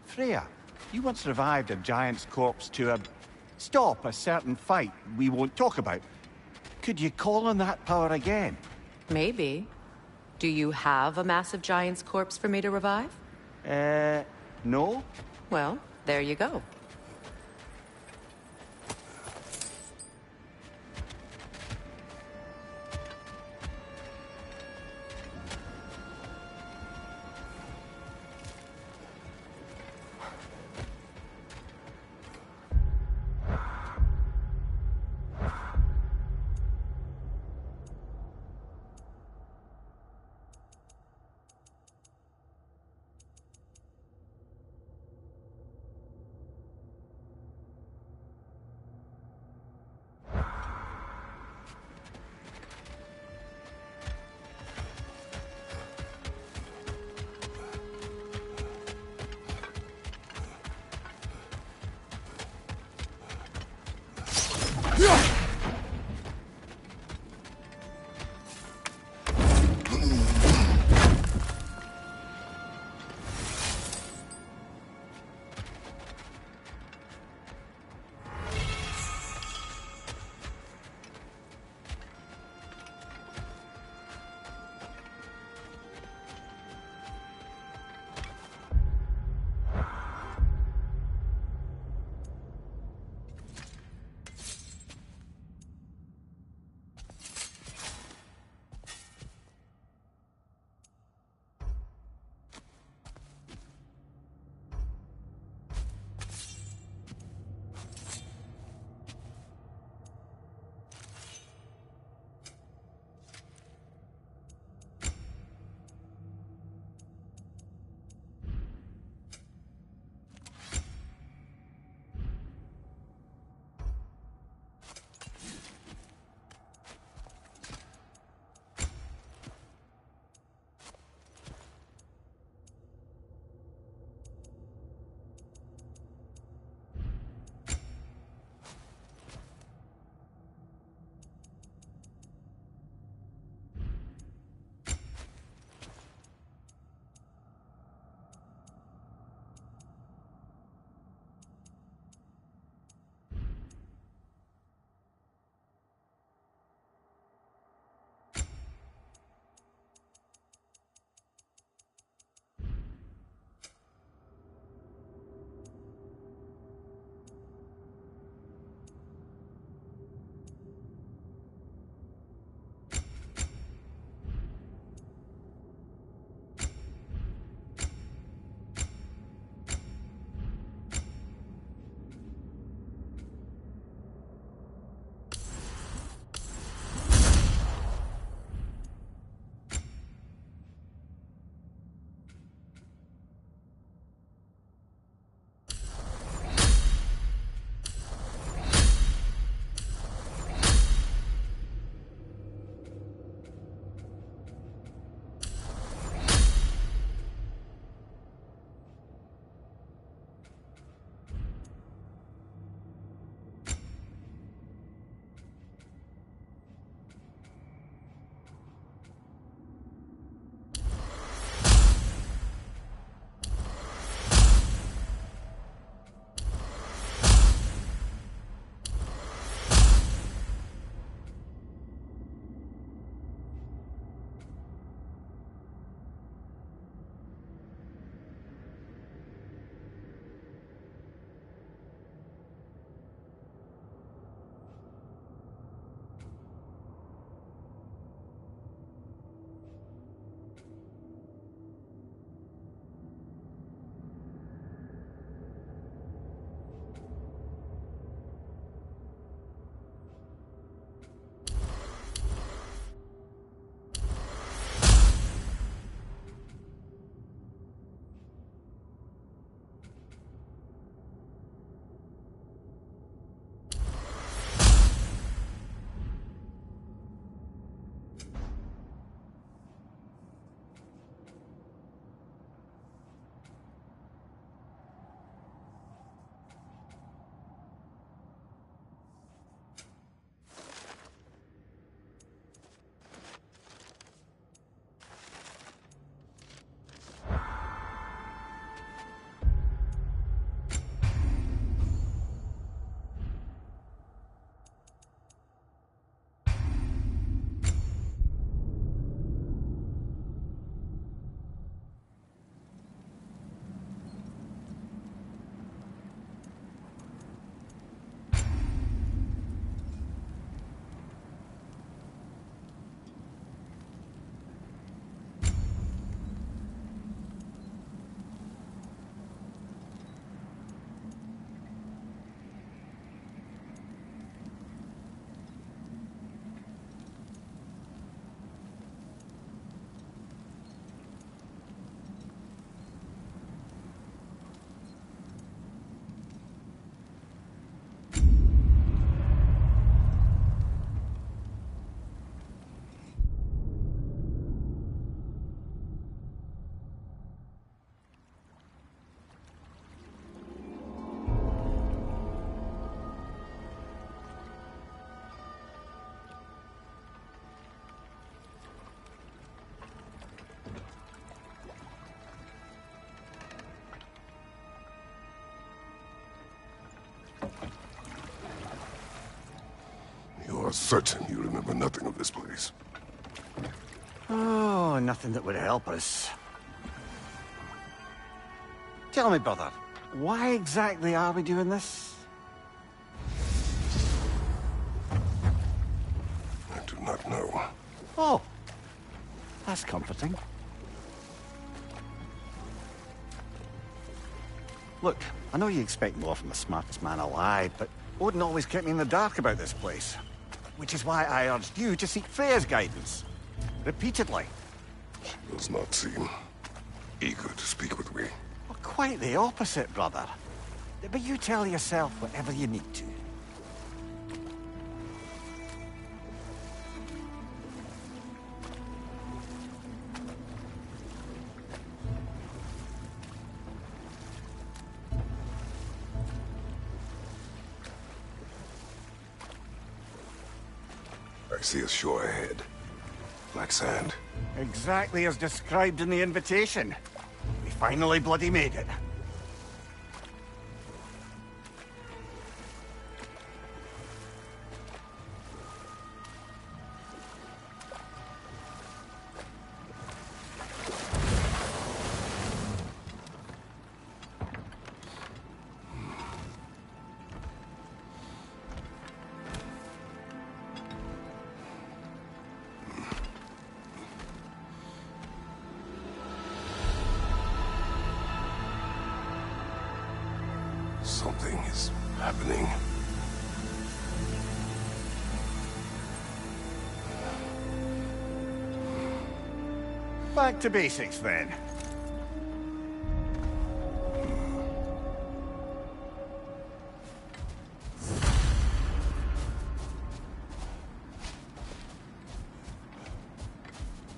Freya, you once revived a giant's corpse to stop a certain fight we won't talk about. Could you call on that power again? Maybe. Do you have a massive giant's corpse for me to revive? No? Well, there you go. certain you remember nothing of this place. Oh, nothing that would help us. Tell me, brother, why exactly are we doing this? I do not know. Oh, that's comforting. Look, I know you expect more from the smartest man alive, but Odin always kept me in the dark about this place. Which is why I urged you to seek Freya's guidance. Repeatedly. She does not seem eager to speak with me. Well, quite the opposite, brother. But you tell yourself whatever you need to. I see a shore ahead. Black sand. Exactly as described in the invitation. We finally bloody made it. Something is happening. Back to basics, then.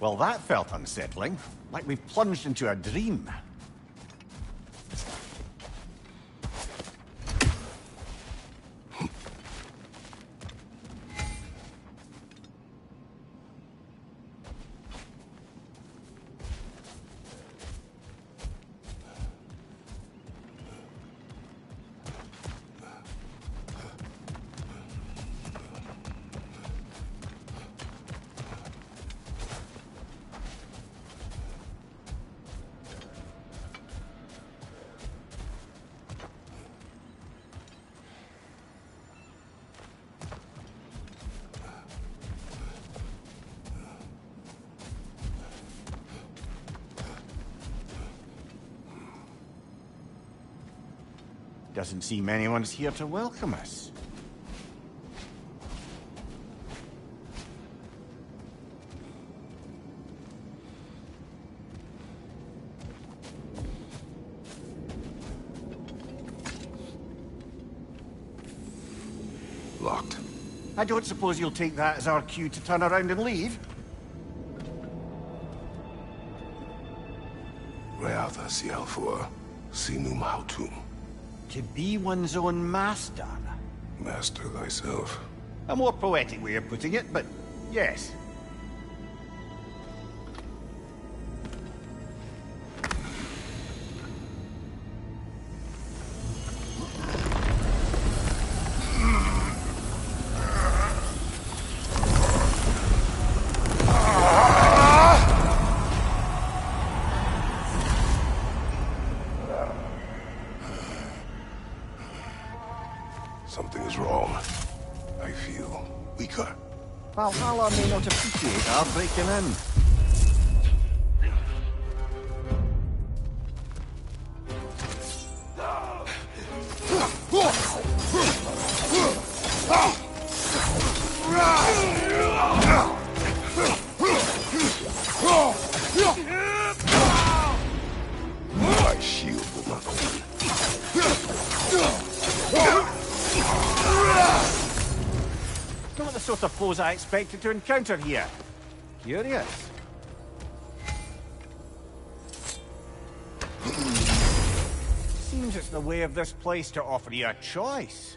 Well, that felt unsettling. Like we've plunged into a dream. Doesn't seem anyone's here to welcome us. Locked. I don't suppose you'll take that as our cue to turn around and leave? Reatha Sialfur, Sinum Hautum. To be one's own master. Master thyself. A more poetic way of putting it, but yes. Something is wrong. I feel weaker. Valhalla may not appreciate our breaking in. My shield will not open. Not the sort of foes I expected to encounter here. Curious. Seems it's the way of this place to offer you a choice.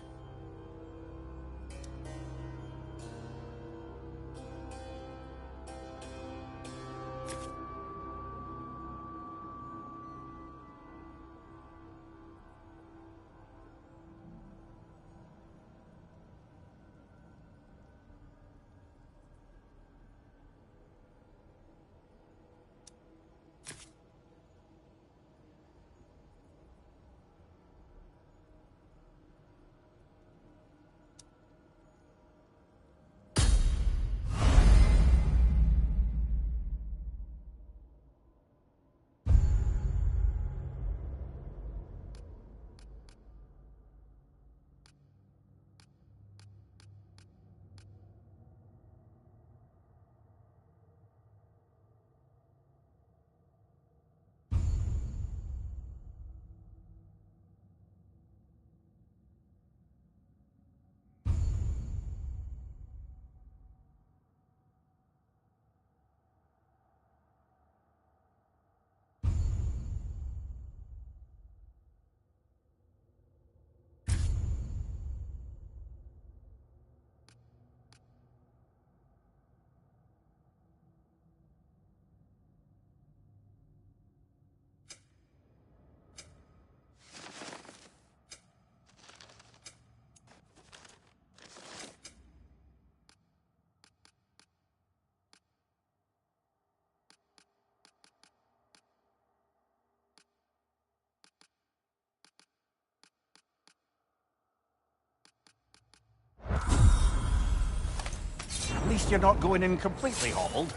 least you're not going in completely hobbled.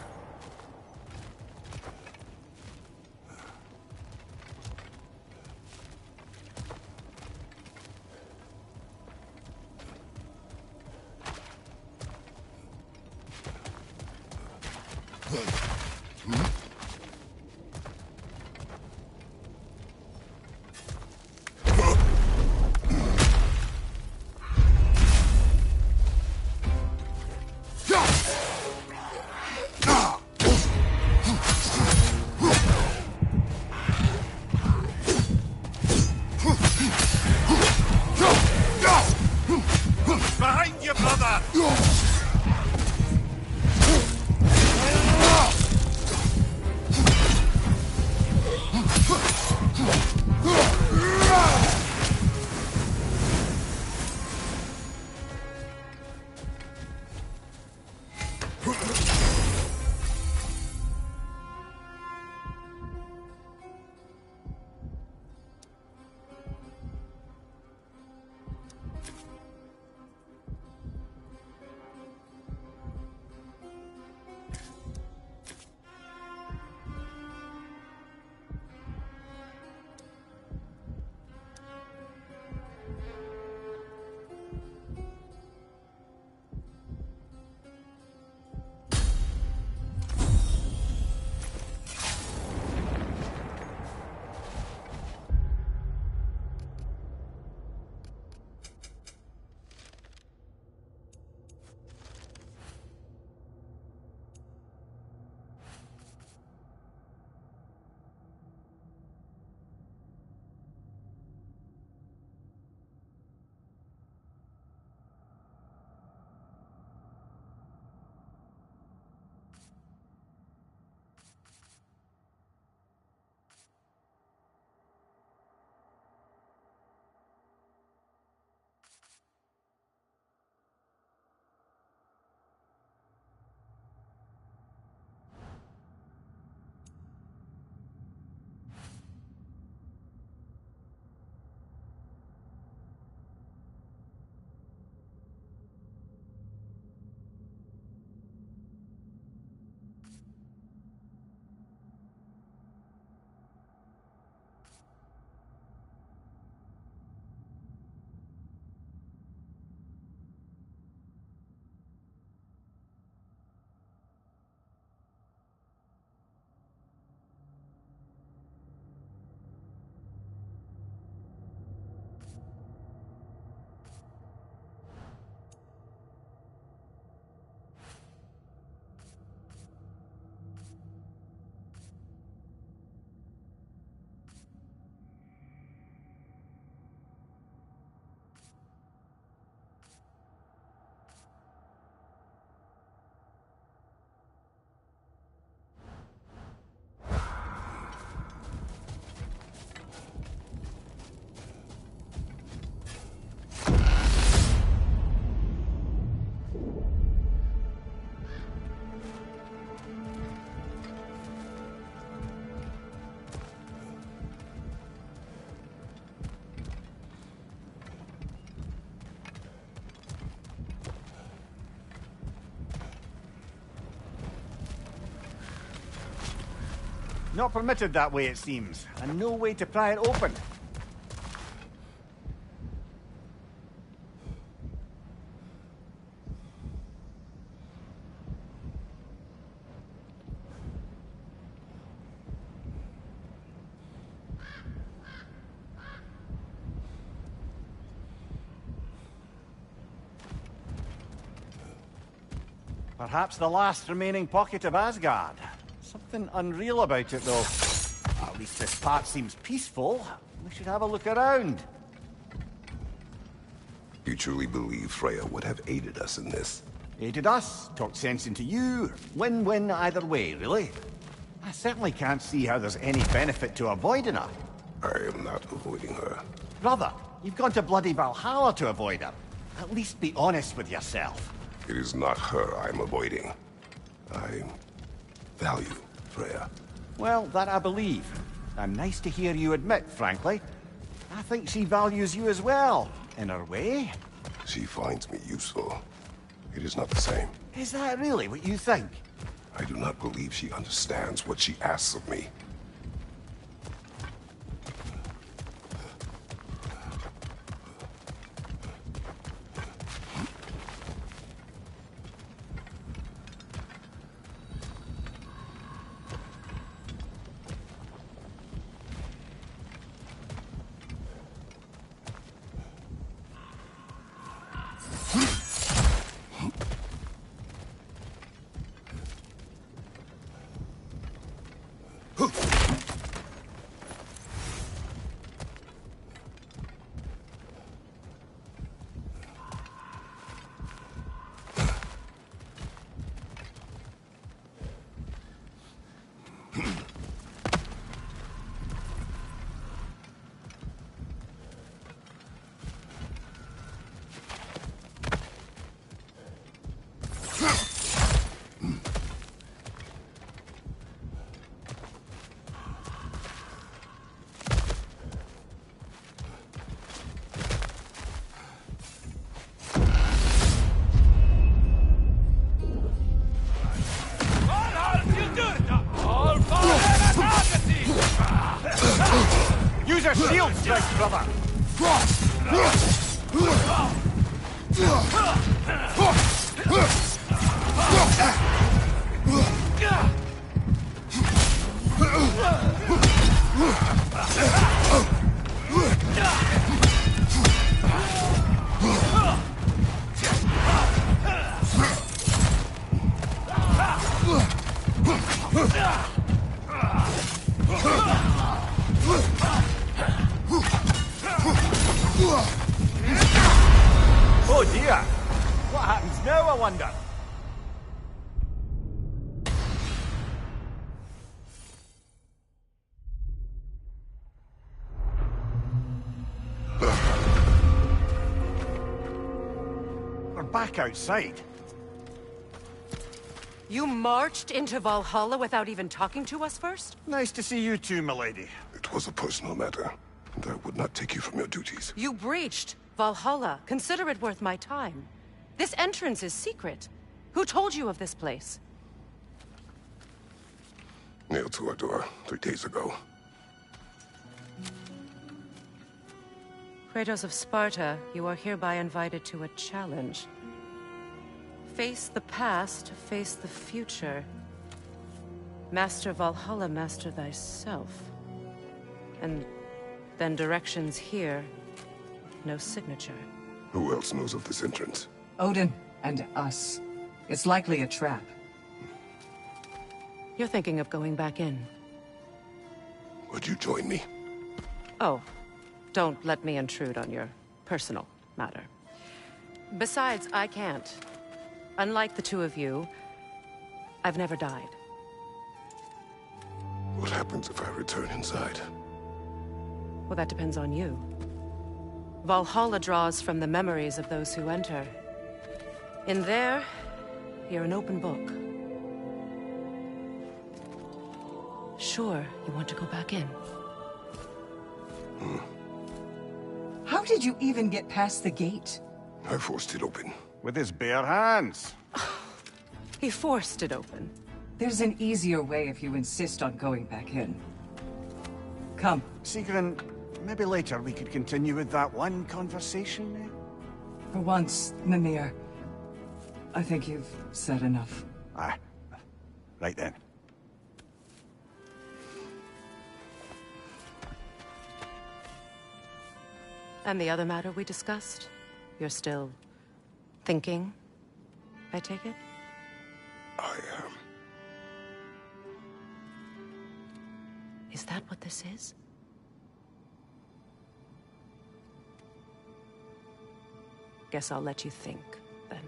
Behind you, brother! Not permitted that way, it seems, and no way to pry it open. Perhaps the last remaining pocket of Asgard. Something unreal about it, though. At least this part seems peaceful. We should have a look around. You truly believe Freya would have aided us in this? Aided us, talked sense into you. Win-win either way, really. I certainly can't see how there's any benefit to avoiding her. I am not avoiding her. Brother, you've gone to bloody Valhalla to avoid her. At least be honest with yourself. It is not her I'm avoiding. I value Freya. Well, that I believe. And nice to hear you admit, frankly. I think she values you as well, in her way. She finds me useful. It is not the same. Is that really what you think? I do not believe she understands what she asks of me. Use your shield strike, brother! Oh dear! What happens now, I wonder? We're back outside. You marched into Valhalla without even talking to us first? Nice to see you too, milady. It was a personal matter, and I would not take you from your duties. You breached Valhalla. Consider it worth my time. This entrance is secret. Who told you of this place? Nailed to our door 3 days ago. Kratos of Sparta, you are hereby invited to a challenge. Face the past, face the future. Master Valhalla, master thyself. And then directions here, no signature. Who else knows of this entrance? Odin and us. It's likely a trap. You're thinking of going back in. Would you join me? Oh, don't let me intrude on your personal matter. Besides, I can't. Unlike the two of you, I've never died. What happens if I return inside? Well, that depends on you. Valhalla draws from the memories of those who enter. In there, you're an open book. Sure, you want to go back in. How did you even get past the gate? I forced it open. With his bare hands. He forced it open. There's an easier way if you insist on going back in. Come. Sigrun, maybe later we could continue with that one conversation, eh? For once, Mimir, I think you've said enough. Ah, right then. And the other matter we discussed? You're still thinking, I take it? I am. Is that what this is? Guess I'll let you think, then.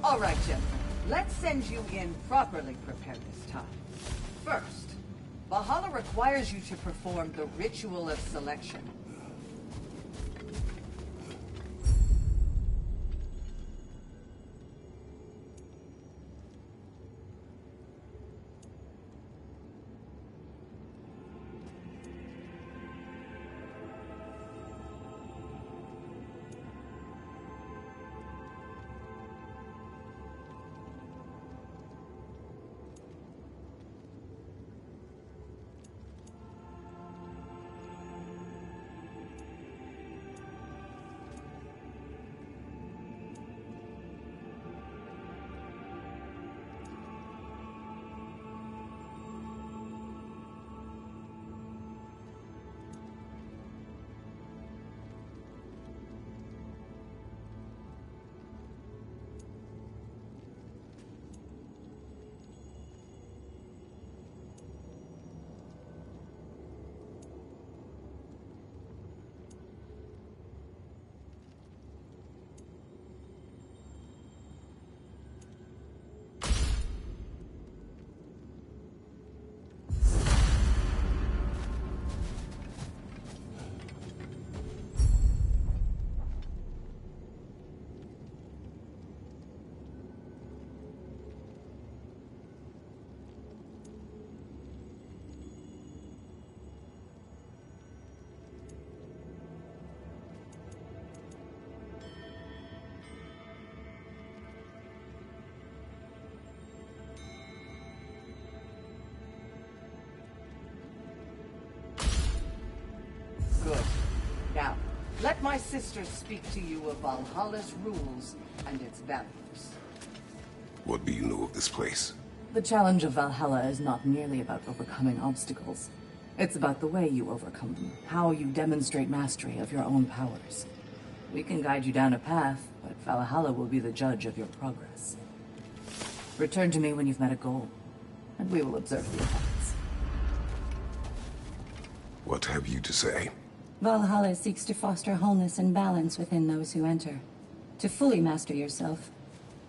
All right, gentlemen. Let's send you in properly prepared this time. First, Valhalla requires you to perform the ritual of selection. let my sister speak to you of Valhalla's rules and its values. What do you know of this place? The challenge of Valhalla is not merely about overcoming obstacles. It's about the way you overcome them, how you demonstrate mastery of your own powers. We can guide you down a path, but Valhalla will be the judge of your progress. Return to me when you've met a goal, and we will observe the effects. What have you to say? Valhalla seeks to foster wholeness and balance within those who enter. To fully master yourself,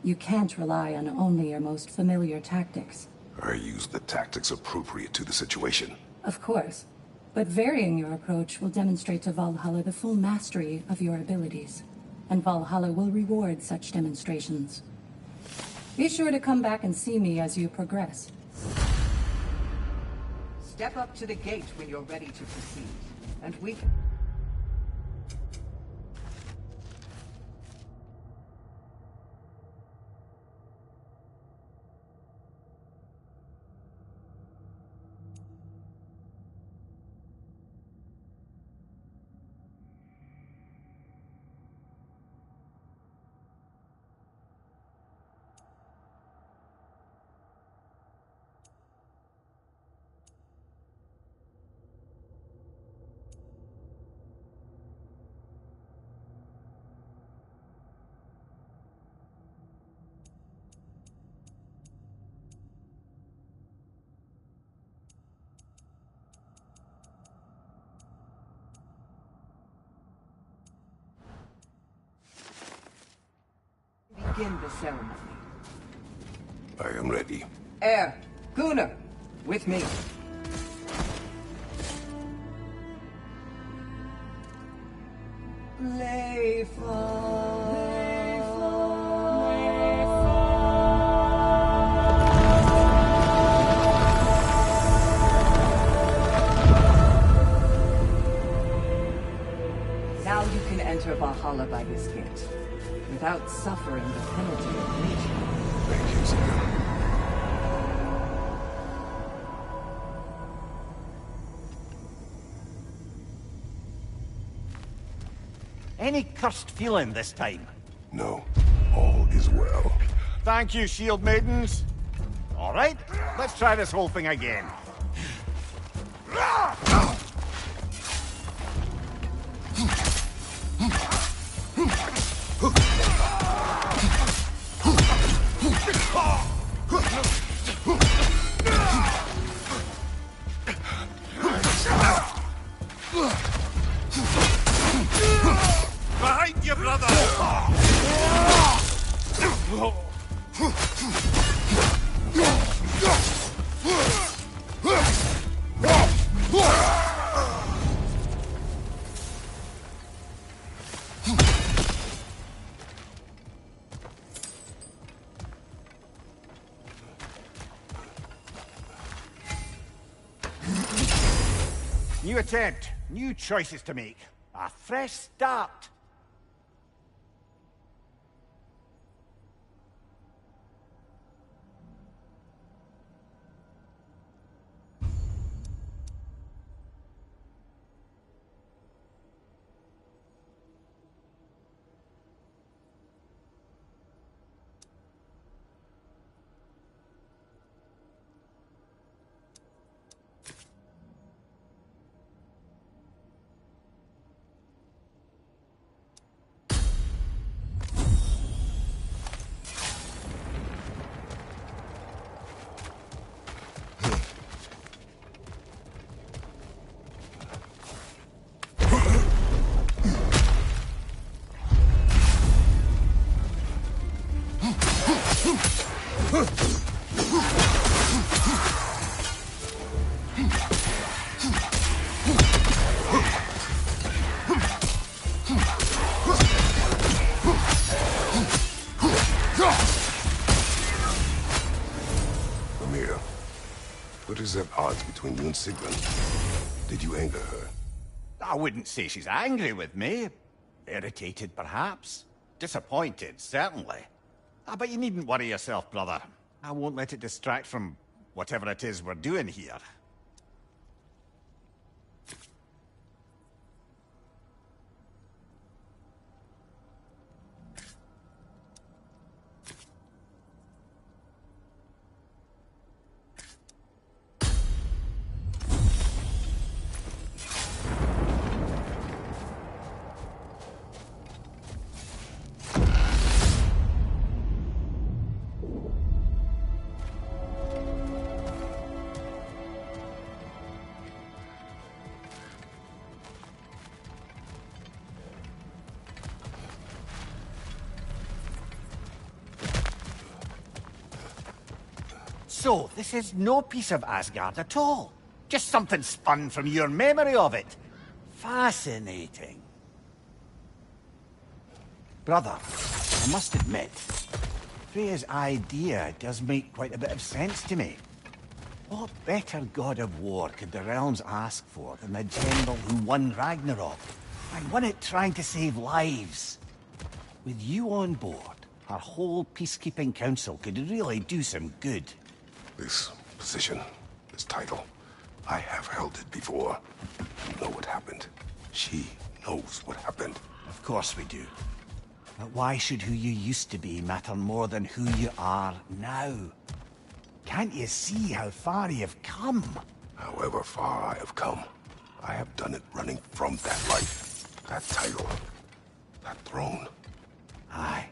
you can't rely on only your most familiar tactics. I use the tactics appropriate to the situation. Of course, but varying your approach will demonstrate to Valhalla the full mastery of your abilities, and Valhalla will reward such demonstrations. Be sure to come back and see me as you progress. Step up to the gate when you're ready to proceed, and we... begin the ceremony. I am ready. Gunnar, with me. Now you can enter Valhalla by this gate, without suffering the penalty of nature. Thank you, sir. Any cursed feeling this time? No, all is well. Thank you, shield maidens. All right, let's try this whole thing again. Behind you, brother! New attempt, new choices to make. A fresh start. What is at odds between you and Sigmund? Did you anger her? I wouldn't say she's angry with me. Irritated, perhaps. Disappointed, certainly. But you needn't worry yourself, brother. I won't let it distract from whatever it is we're doing here. So, this is no piece of Asgard at all. Just something spun from your memory of it. Fascinating. Brother, I must admit, Freya's idea does make quite a bit of sense to me. What better god of war could the realms ask for than the general who won Ragnarok, and won it trying to save lives? With you on board, our whole peacekeeping council could really do some good. This position, this title, I have held it before. You know what happened. She knows what happened. Of course we do. But why should who you used to be matter more than who you are now? Can't you see how far you've come? However far I have come, I have done it running from that life, that title, that throne. Aye.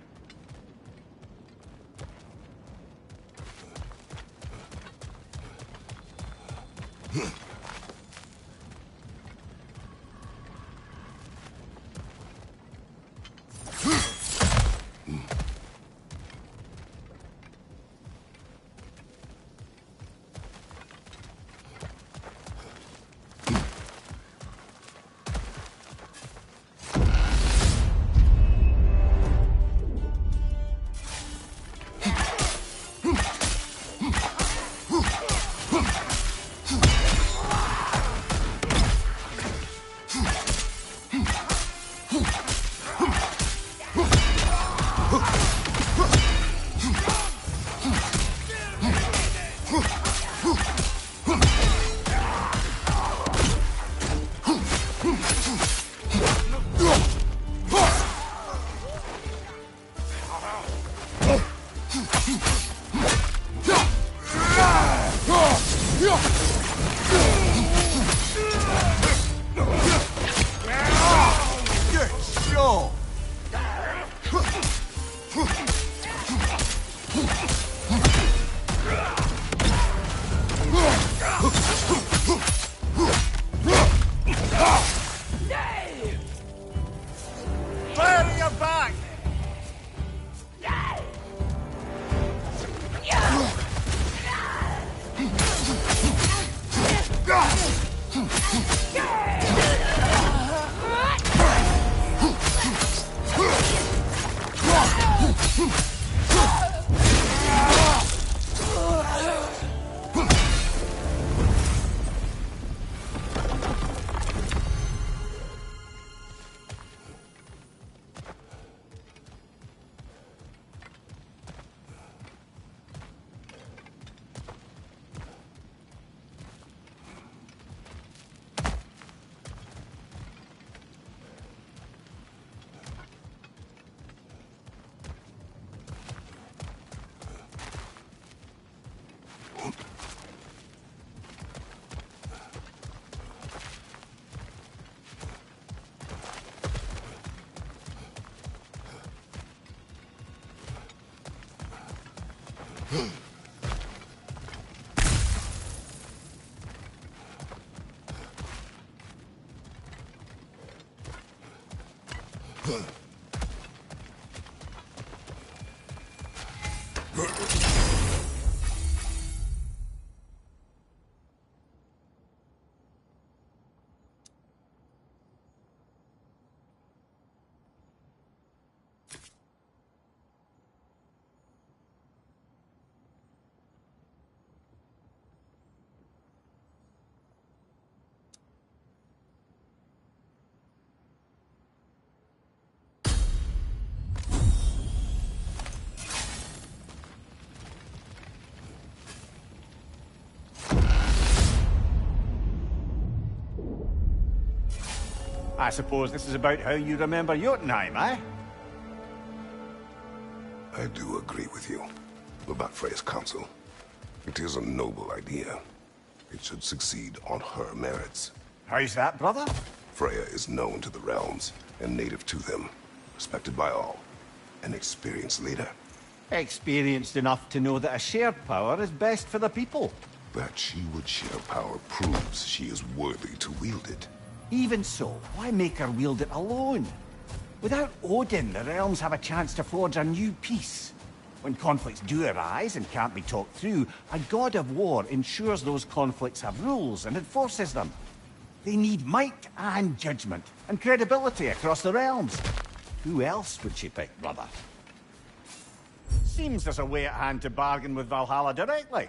I suppose this is about how you remember Jotunheim, eh? I do agree with you about Freya's council. It is a noble idea. It should succeed on her merits. How's that, brother? Freya is known to the realms and native to them, respected by all, an experienced leader. Experienced enough to know that a shared power is best for the people. That she would share power proves she is worthy to wield it. Even so, why make her wield it alone? Without Odin, the realms have a chance to forge a new peace. When conflicts do arise and can't be talked through, a god of war ensures those conflicts have rules and enforces them. They need might and judgment, and credibility across the realms. Who else would she pick, brother? Seems there's a way at hand to bargain with Valhalla directly.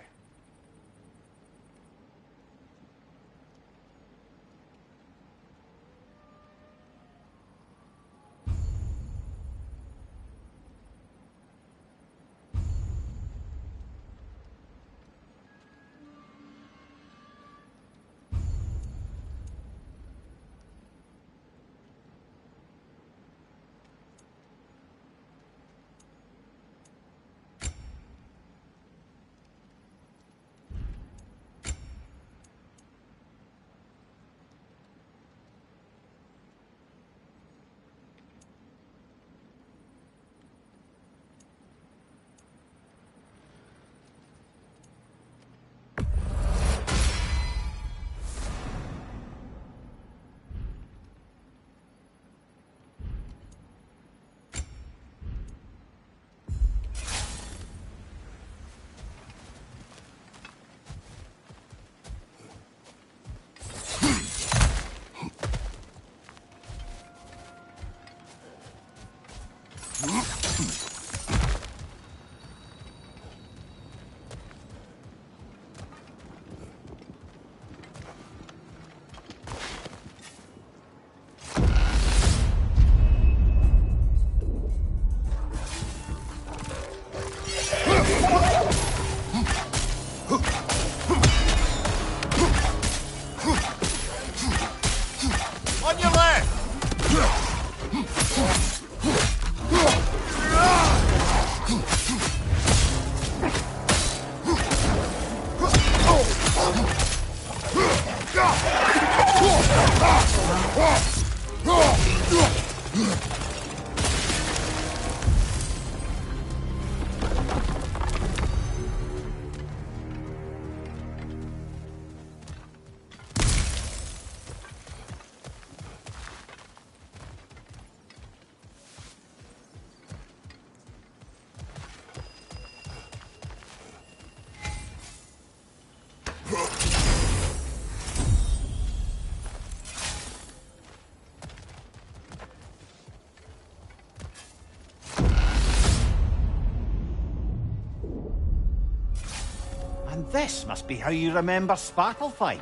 This must be how you remember Svartalfheim.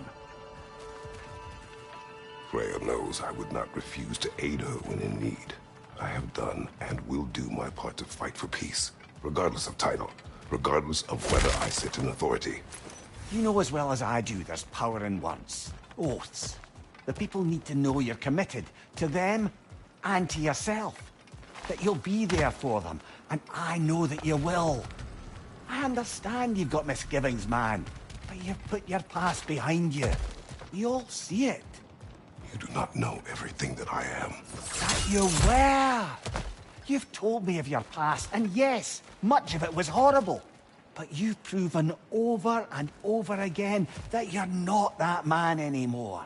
Freya knows I would not refuse to aid her when in need. I have done and will do my part to fight for peace, regardless of title, regardless of whether I sit in authority. You know as well as I do there's power in words, oaths. The people need to know you're committed, to them and to yourself. That you'll be there for them, and I know that you will. I understand you've got misgivings, man, but you've put your past behind you. We all see it. You do not know everything that I am. That you were! You've told me of your past, and yes, much of it was horrible. But you've proven over and over again that you're not that man anymore.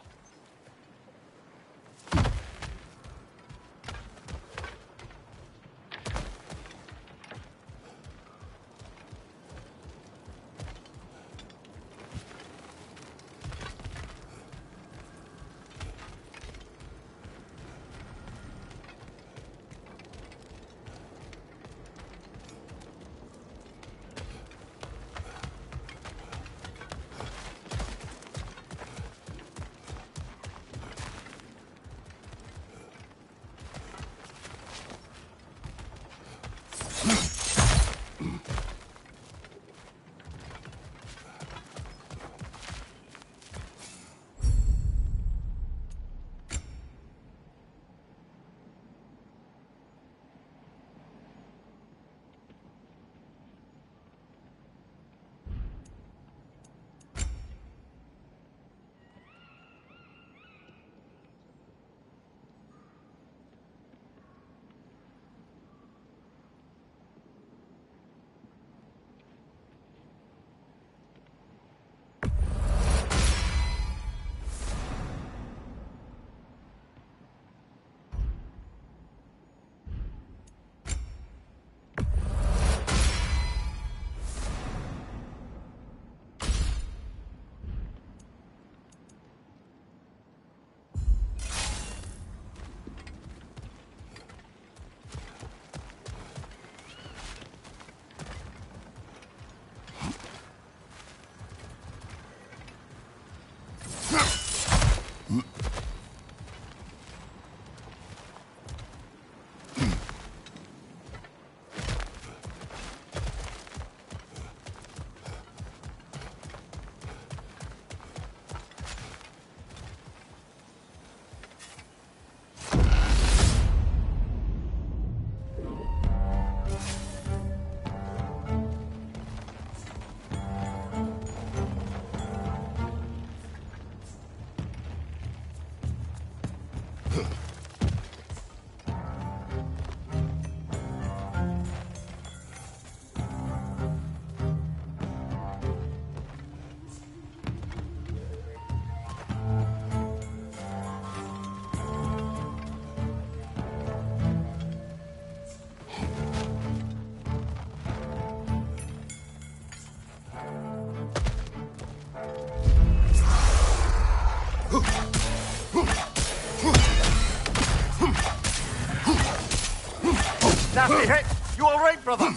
nasty hit! You alright, brother?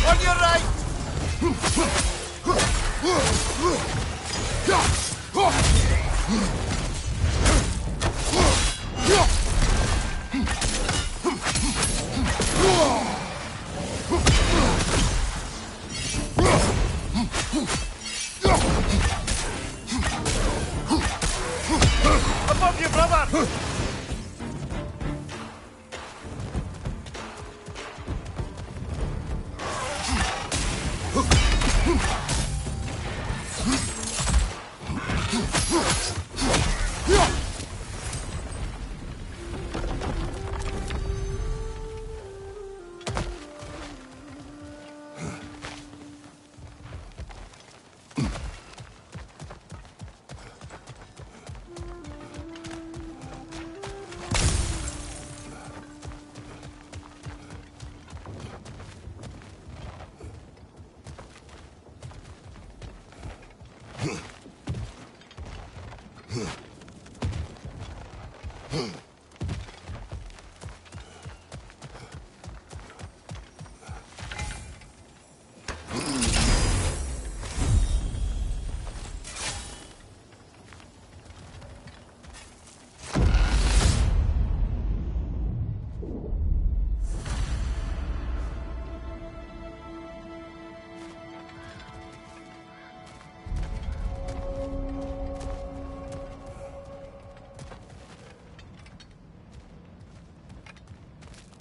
On your right! Above you, brother!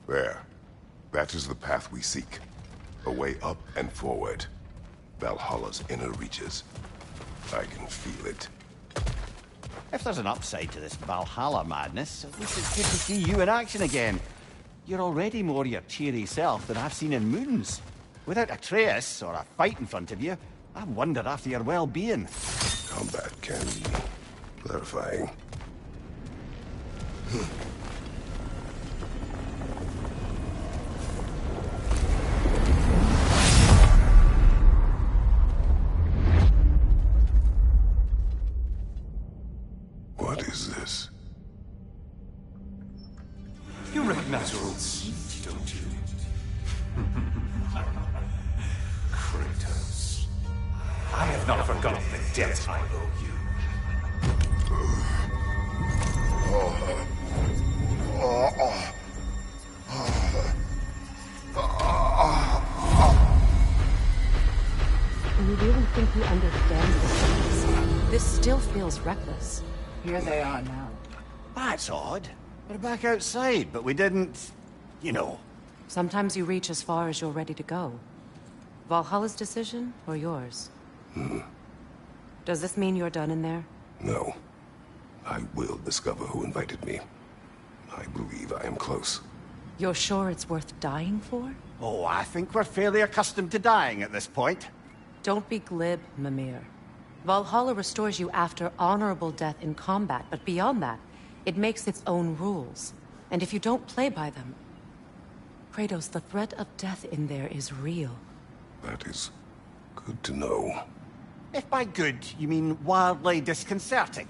There. That is the path we seek. A way up and forward. Valhalla's inner reaches. I can feel it. If there's an upside to this Valhalla madness, at least it's good to see you in action again. You're already more your cheery self than I've seen in moons. Without Atreus, or a fight in front of you, I wonder after your well-being. Combat can be clarifying. What is this? You recognize your old seat, don't you? Kratos. I have not forgotten the debt I owe you. You really think he understands this? This still feels reckless. Here they are now. That's odd. We're back outside, but we didn't... you know. Sometimes you reach as far as you're ready to go. Valhalla's decision, or yours? Does this mean you're done in there? No. I will discover who invited me. I believe I am close. You're sure it's worth dying for? Oh, I think we're fairly accustomed to dying at this point. Don't be glib, Mimir. Valhalla restores you after honorable death in combat, but beyond that, it makes its own rules. And if you don't play by them... Kratos, the threat of death in there is real. That is good to know. If by good, you mean wildly disconcerting.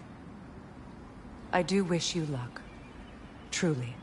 I do wish you luck. Truly.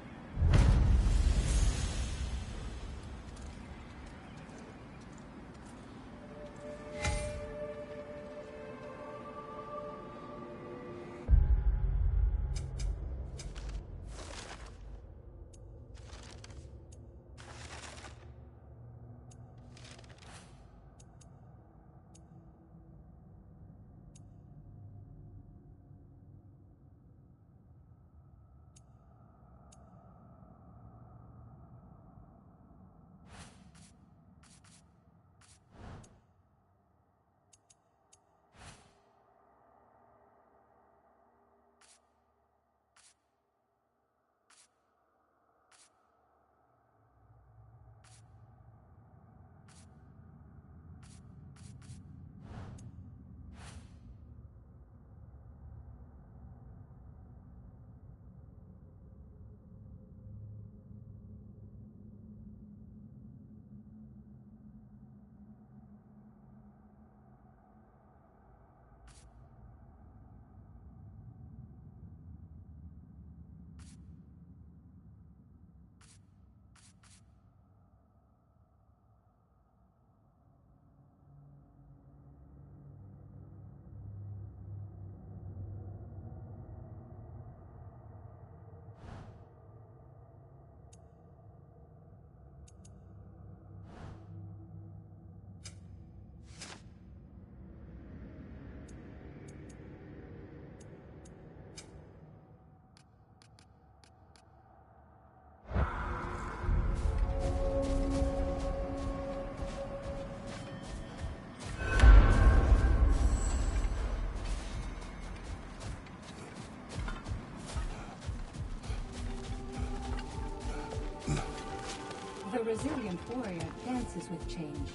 The resilient warrior dances with change,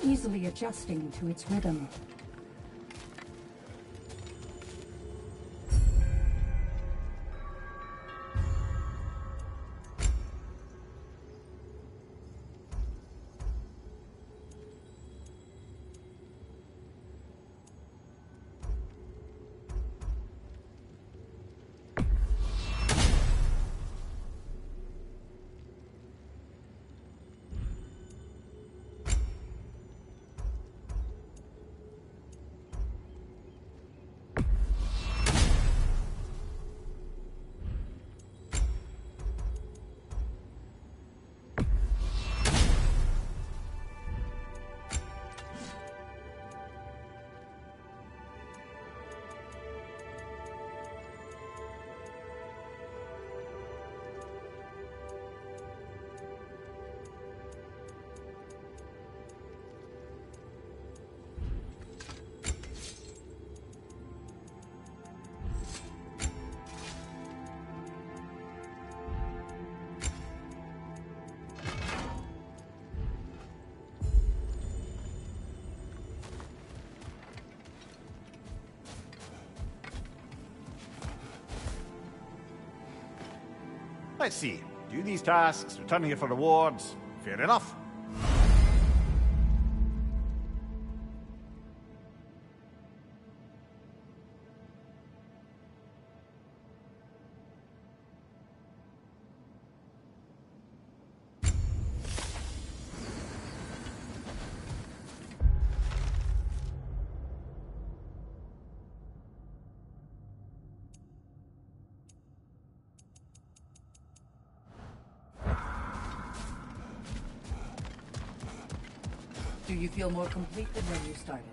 easily adjusting to its rhythm. Let's see. Do these tasks, return here for rewards. Fair enough. Do you feel more complete than when you started?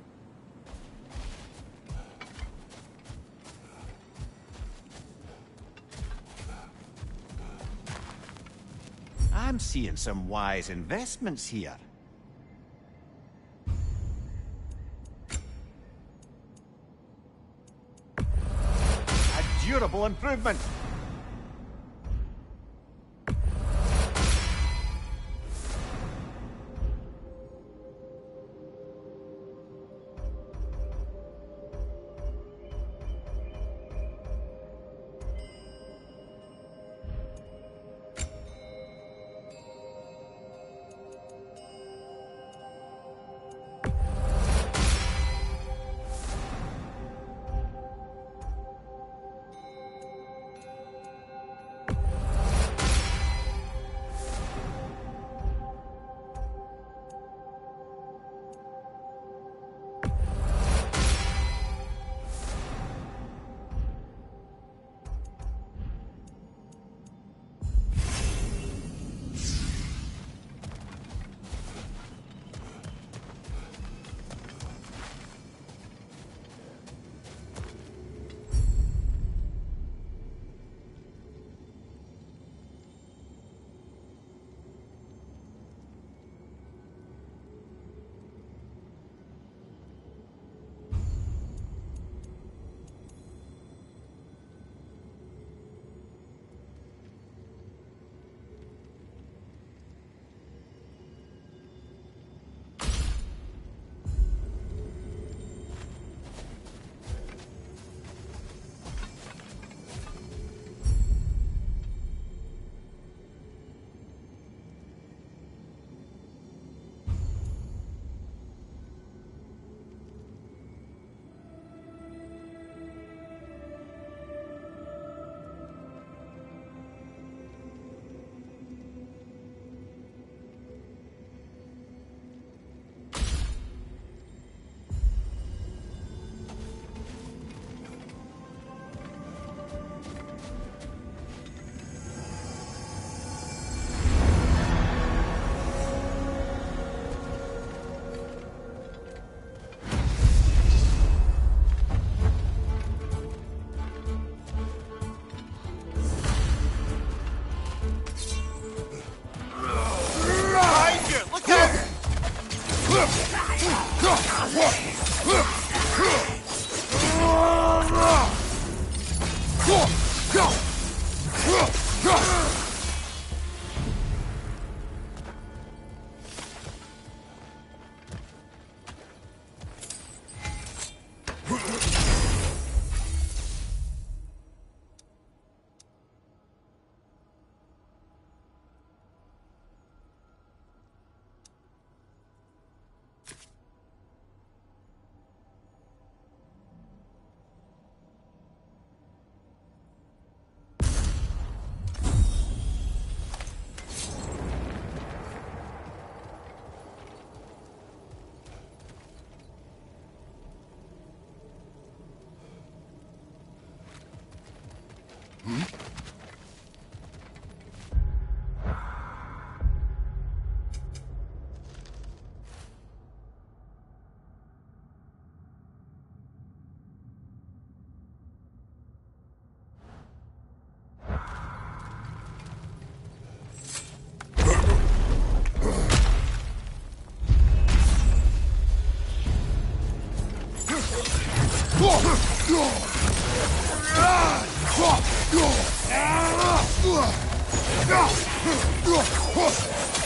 I'm seeing some wise investments here. A durable improvement.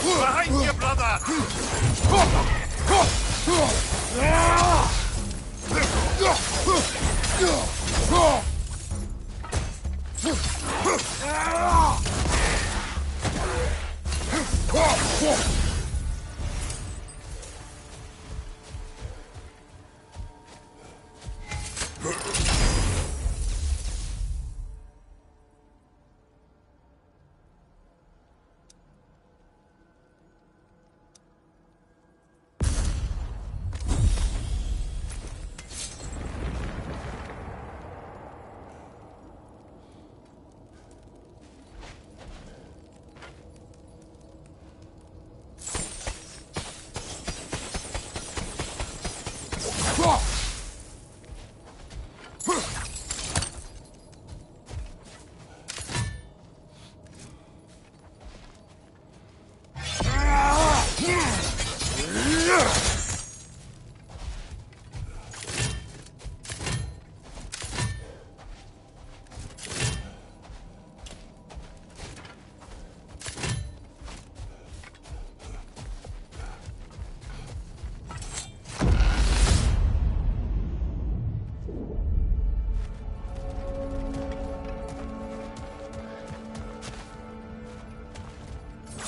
Behind you, brother!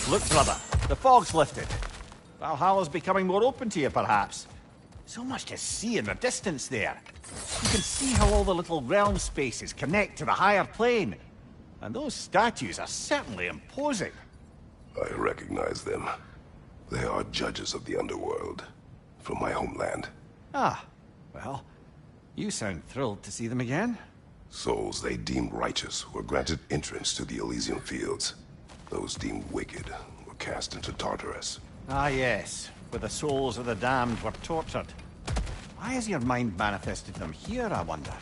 Look, brother, the fog's lifted. Valhalla's becoming more open to you, perhaps. So much to see in the distance there. You can see how all the little realm spaces connect to the higher plane. And those statues are certainly imposing. I recognize them. They are judges of the underworld, from my homeland. Ah, well, you sound thrilled to see them again. Souls they deemed righteous were granted entrance to the Elysian fields. Those deemed wicked were cast into Tartarus. Ah, yes, where the souls of the damned were tortured. Why has your mind manifested them here, I wonder?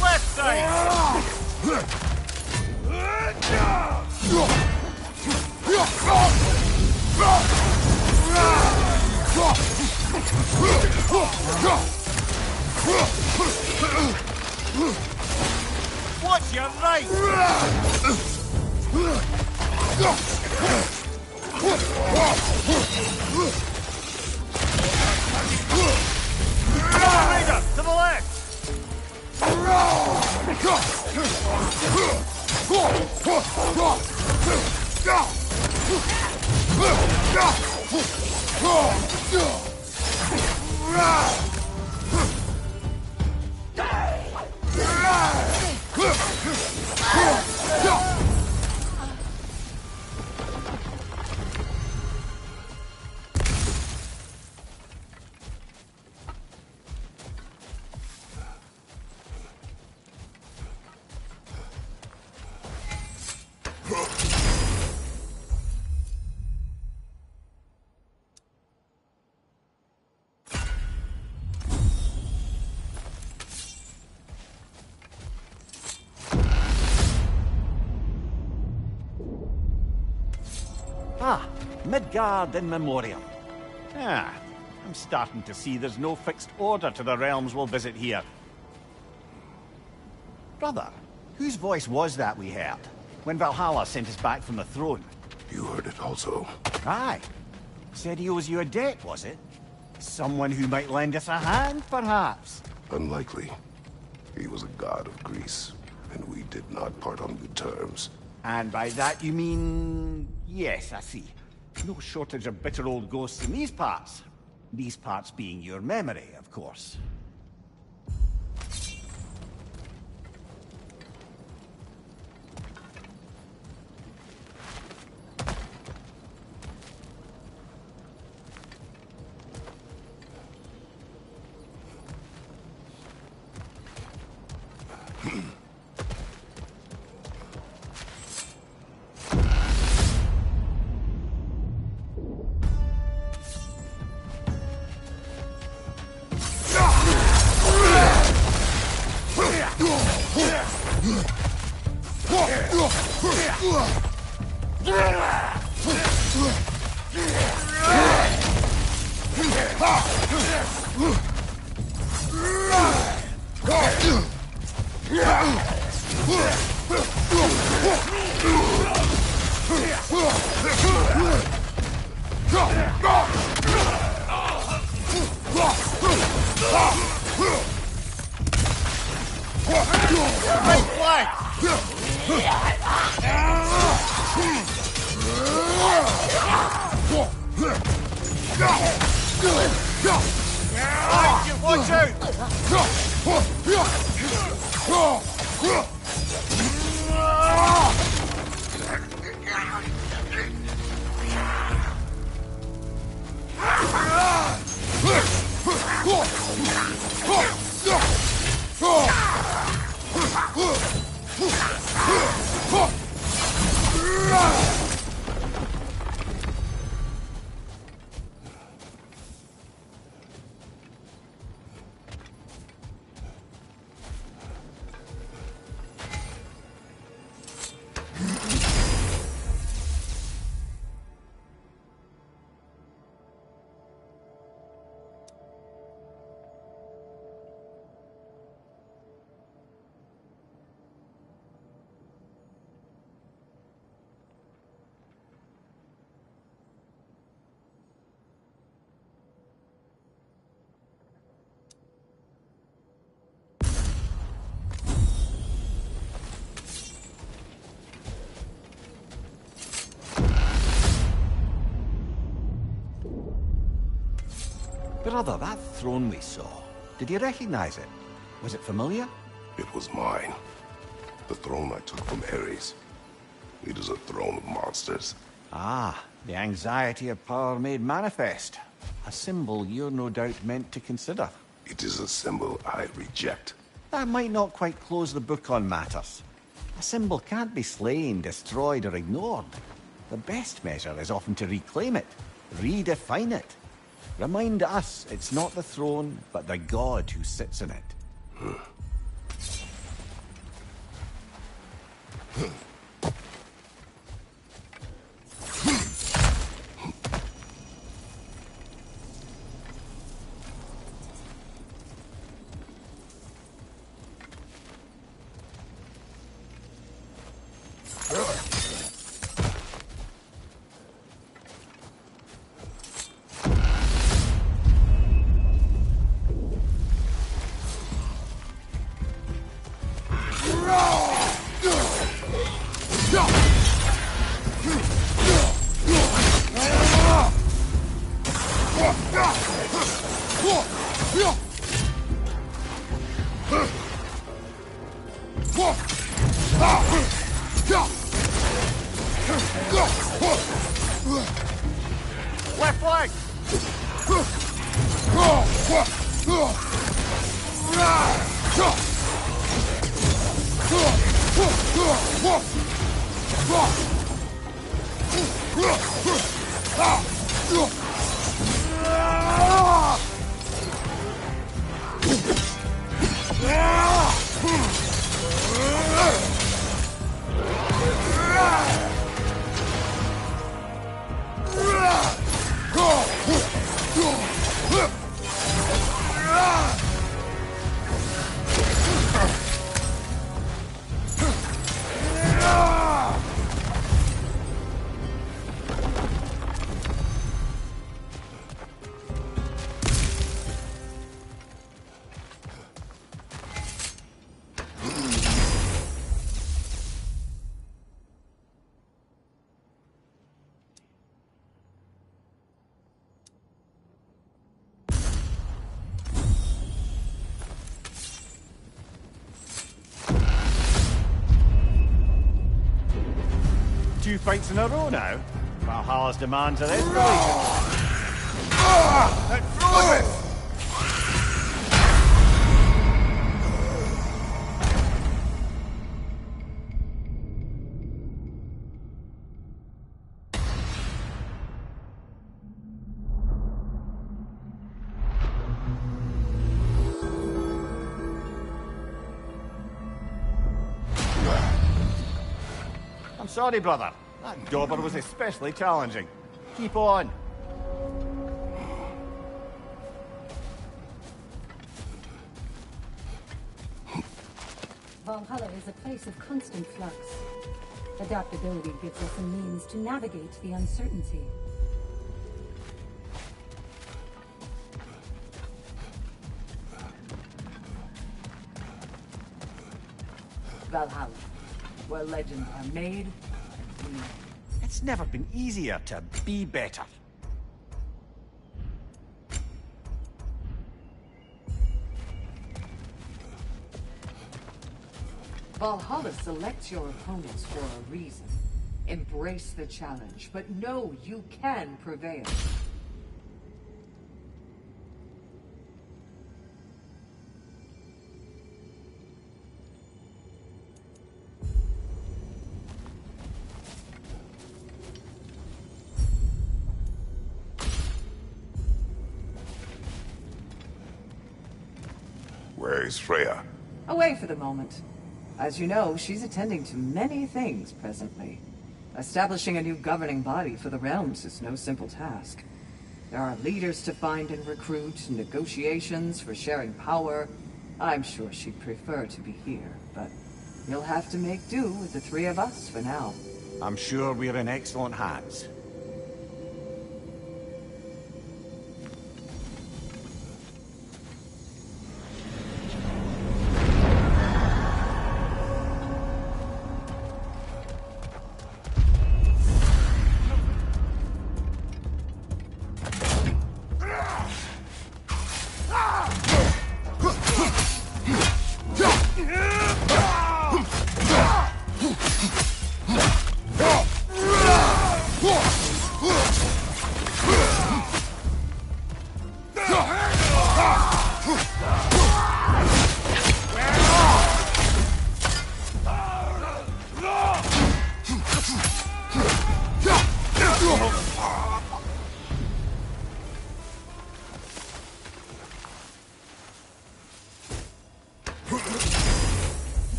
Left side! Watch your right! Raider, to the left! Ah, Midgard in Memoriam. Ah, I'm starting to see there's no fixed order to the realms we'll visit here. Brother, whose voice was that we heard when Valhalla sent us back from the throne? You heard it also. Aye. Said he owes you a debt, was it? Someone who might lend us a hand, perhaps? Unlikely. He was a god of Greece, and we did not part on good terms. And by that you mean... Yes, I see. No shortage of bitter old ghosts in these parts. These parts being your memory, of course. Watch out! Brother, that throne we saw, did you recognize it? Was it familiar? It was mine. The throne I took from Ares. It is a throne of monsters. Ah, the anxiety of power made manifest. A symbol you're no doubt meant to consider. It is a symbol I reject. That might not quite close the book on matters. A symbol can't be slain, destroyed, or ignored. The best measure is often to reclaim it, redefine it. Remind us it's not the throne, but the god who sits in it. Left flank! Two fights in a row now. Valhalla's demands are escalating. Throw it! I'm sorry, brother. That dauber was especially challenging. Keep on. Valhalla is a place of constant flux. Adaptability gives us a means to navigate the uncertainty. Valhalla, where legends are made and made. It's never been easier to be better. Valhalla selects your opponents for a reason. Embrace the challenge, but know you can prevail. Where is Freya? Away for the moment. As you know, she's attending to many things presently. Establishing a new governing body for the realms is no simple task. There are leaders to find and recruit, negotiations for sharing power. I'm sure she'd prefer to be here, but you'll have to make do with the three of us for now. I'm sure we're in excellent hands.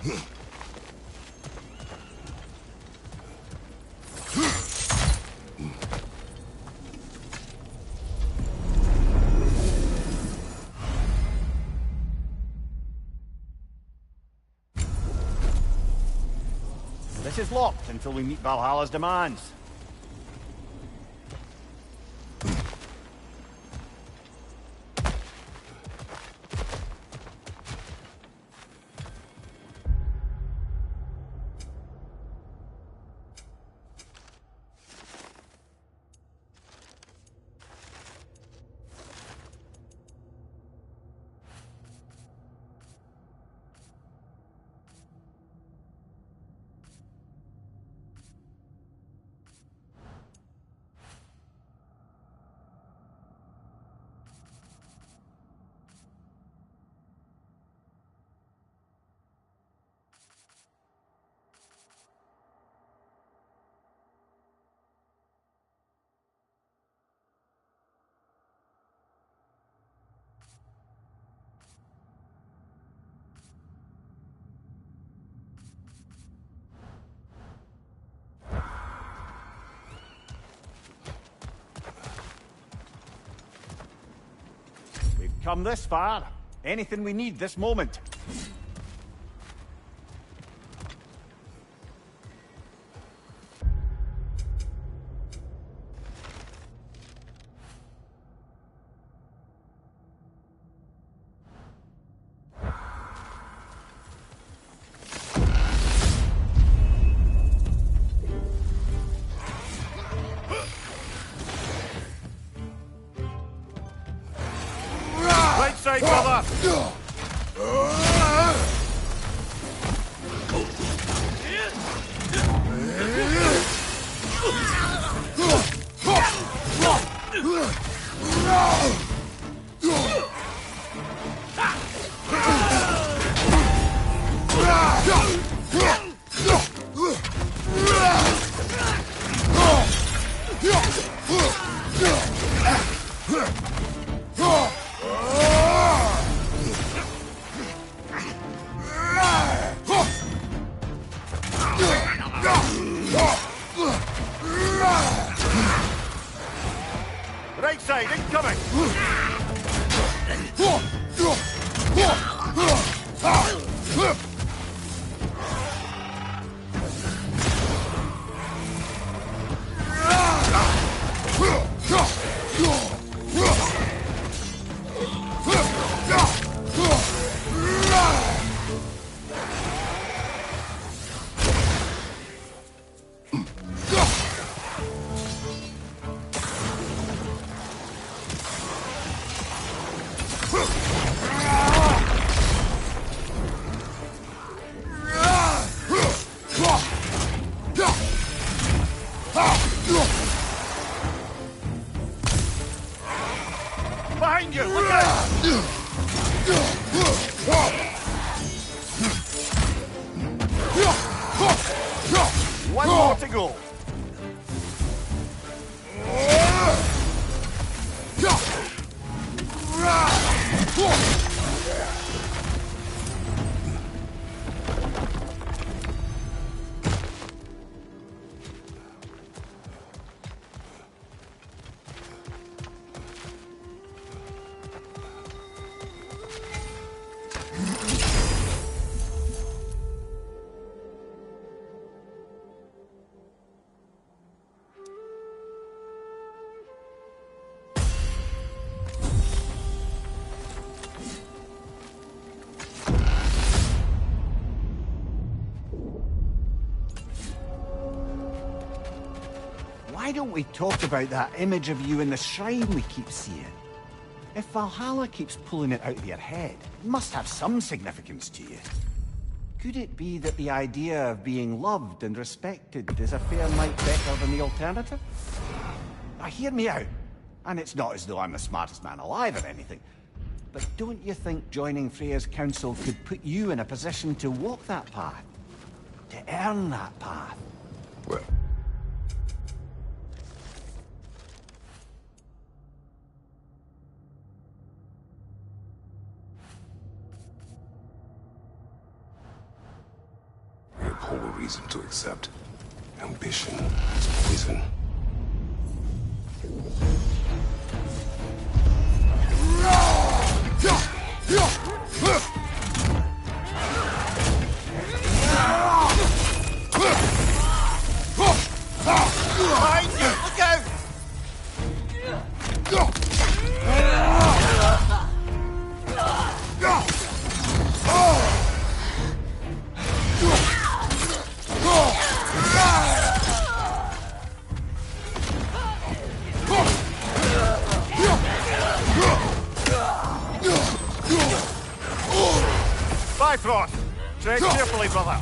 This is locked until we meet Valhalla's demands. Come this far. Anything we need this moment. Right side, brother! Right side, incoming! Behind you, look out! One more to go. Why don't we talk about that image of you in the shrine we keep seeing? If Valhalla keeps pulling it out of your head, it must have some significance to you. Could it be that the idea of being loved and respected is a fair mite better than the alternative? Now hear me out, and it's not as though I'm the smartest man alive or anything, but don't you think joining Freya's council could put you in a position to walk that path? To earn that path? Well, reason to accept. Ambition is poison. Behind you! Look out! Bifrost! Tread carefully, brother.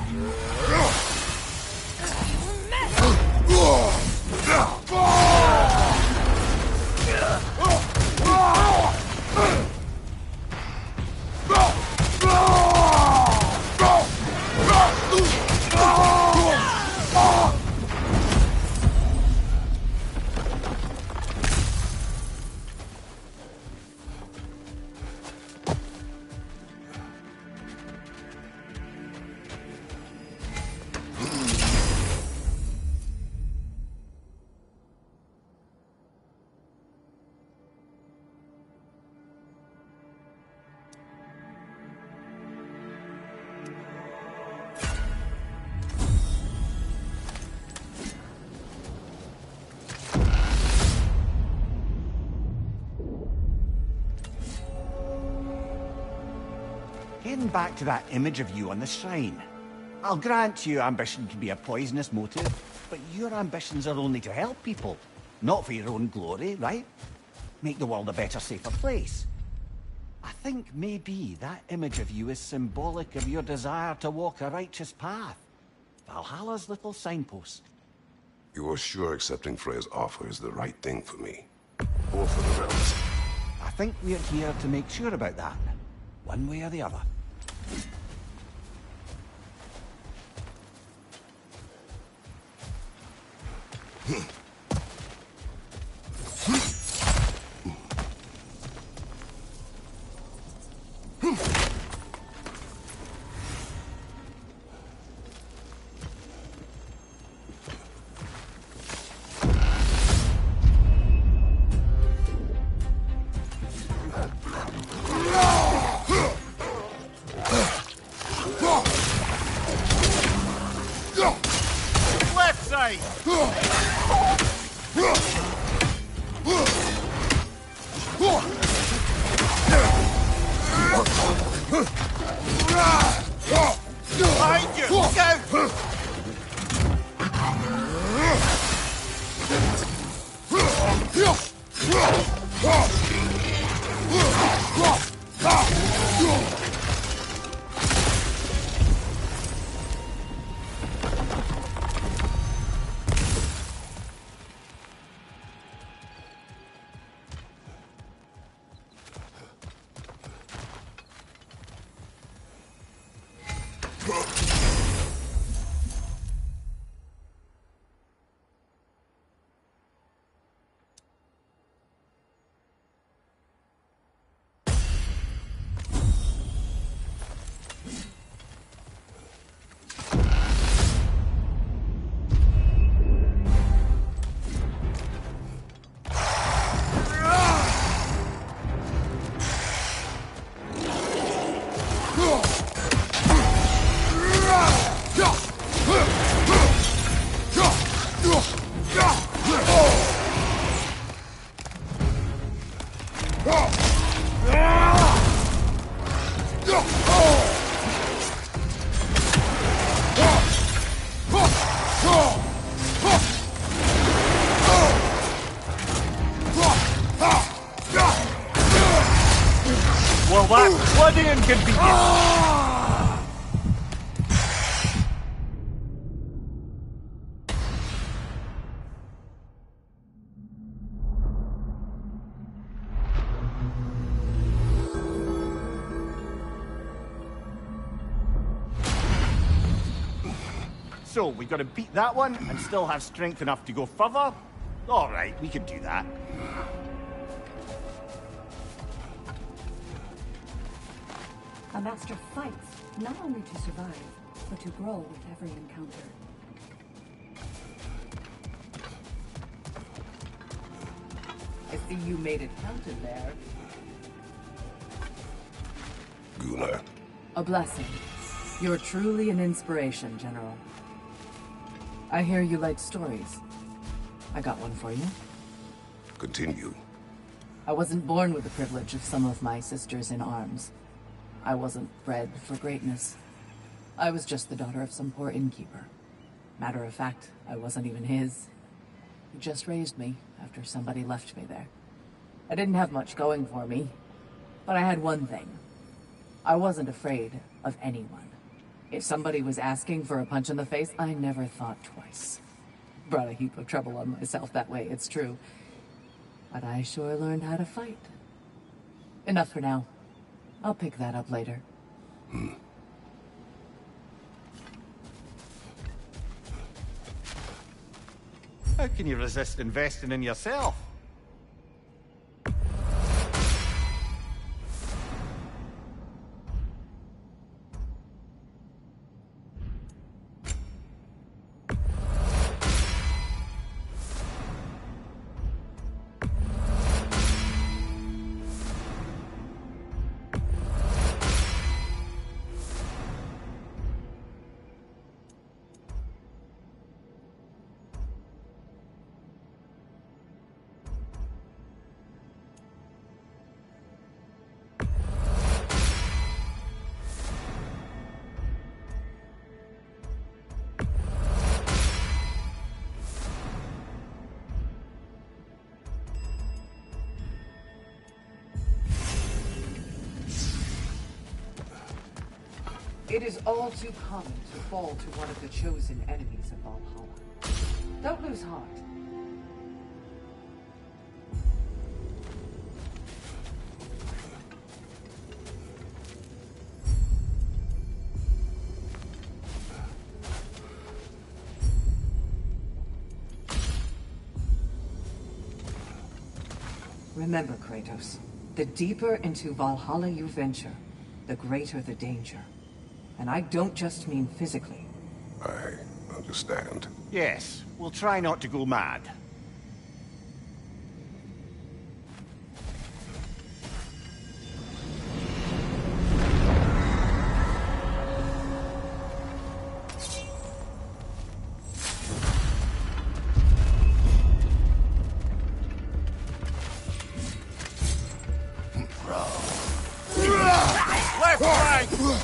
Getting back to that image of you on the shrine. I'll grant you ambition can be a poisonous motive, but your ambitions are only to help people, not for your own glory, right? Make the world a better, safer place. I think maybe that image of you is symbolic of your desire to walk a righteous path. Valhalla's little signpost. You are sure accepting Freya's offer is the right thing for me? Or for the realms? I think we're here to make sure about that, one way or the other. Left side! Behind you! Look out! Well, that's bloody inconvenient. So, we gotta beat that one and still have strength enough to go further? Alright, we can do that. A master fights Not only to survive, but to grow with every encounter. I see you made it count in there. Gunnar. A blessing. You're truly an inspiration, General. I hear you like stories. I got one for you. Continue. I wasn't born with the privilege of some of my sisters in arms. I wasn't bred for greatness. I was just the daughter of some poor innkeeper. Matter of fact, I wasn't even his. He just raised me after somebody left me there. I didn't have much going for me, but I had one thing. I wasn't afraid of anyone. If somebody was asking for a punch in the face, I never thought twice. Brought a heap of trouble on myself that way, it's true. But I sure learned how to fight. Enough for now. I'll pick that up later. How can you resist investing in yourself? It is all too common to fall to one of the chosen enemies of Valhalla. Don't lose heart. Remember, Kratos, the deeper into Valhalla you venture, the greater the danger. And I don't just mean physically. I understand. Yes, we'll try not to go mad. Left flank!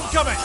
incoming!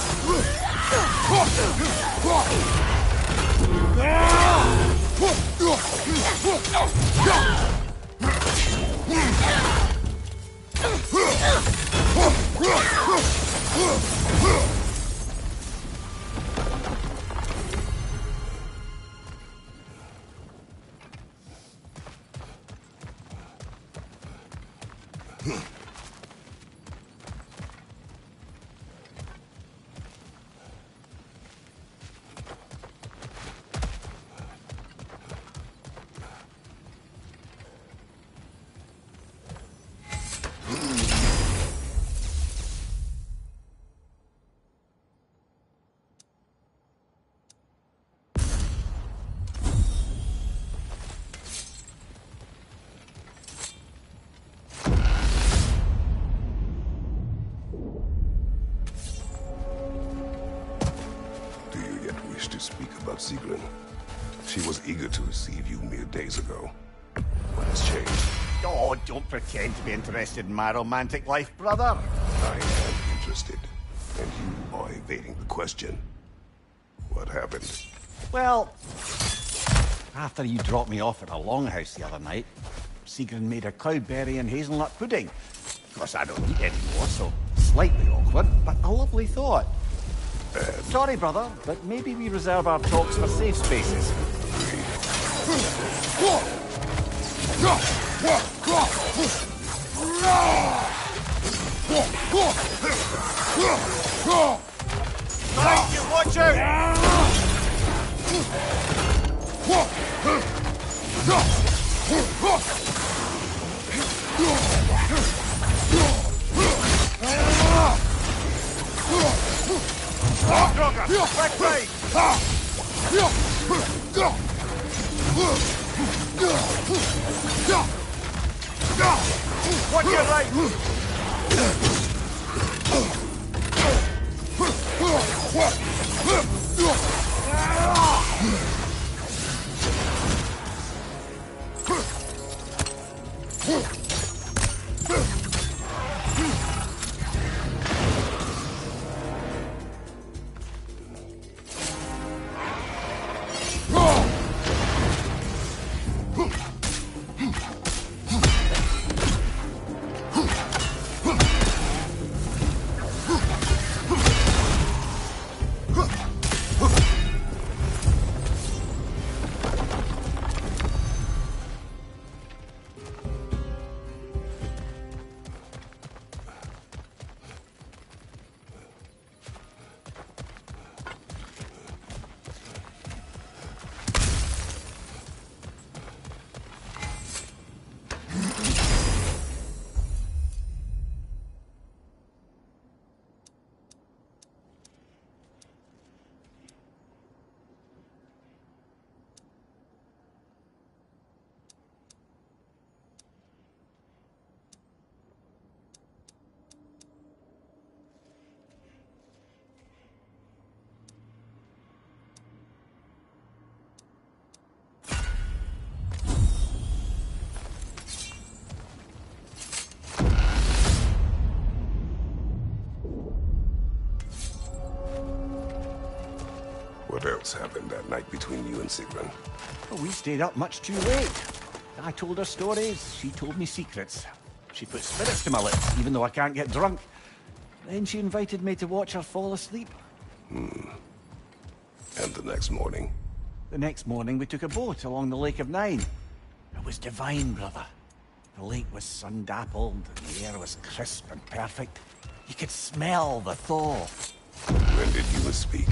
To speak about Sigrun. She was eager to receive you mere days ago. What has changed? Oh, don't pretend to be interested in my romantic life, brother. I am interested, and you are evading the question. What happened? Well, after you dropped me off at a longhouse the other night, Sigrun made a cloudberry and hazelnut pudding. Of course, I don't eat anymore, so slightly awkward, but a lovely thought. Sorry, brother, but maybe we reserve our talks for safe spaces. Thank you, watch out! Back way! Watch your right! What else happened that night between you and Sigrun? Well, we stayed up much too late. I told her stories, she told me secrets. She put spirits to my lips, even though I can't get drunk. Then she invited me to watch her fall asleep. And the next morning? The next morning, we took a boat along the Lake of Nine. It was divine, brother. The lake was sun-dappled, and the air was crisp and perfect. You could smell the thaw. When did you speak?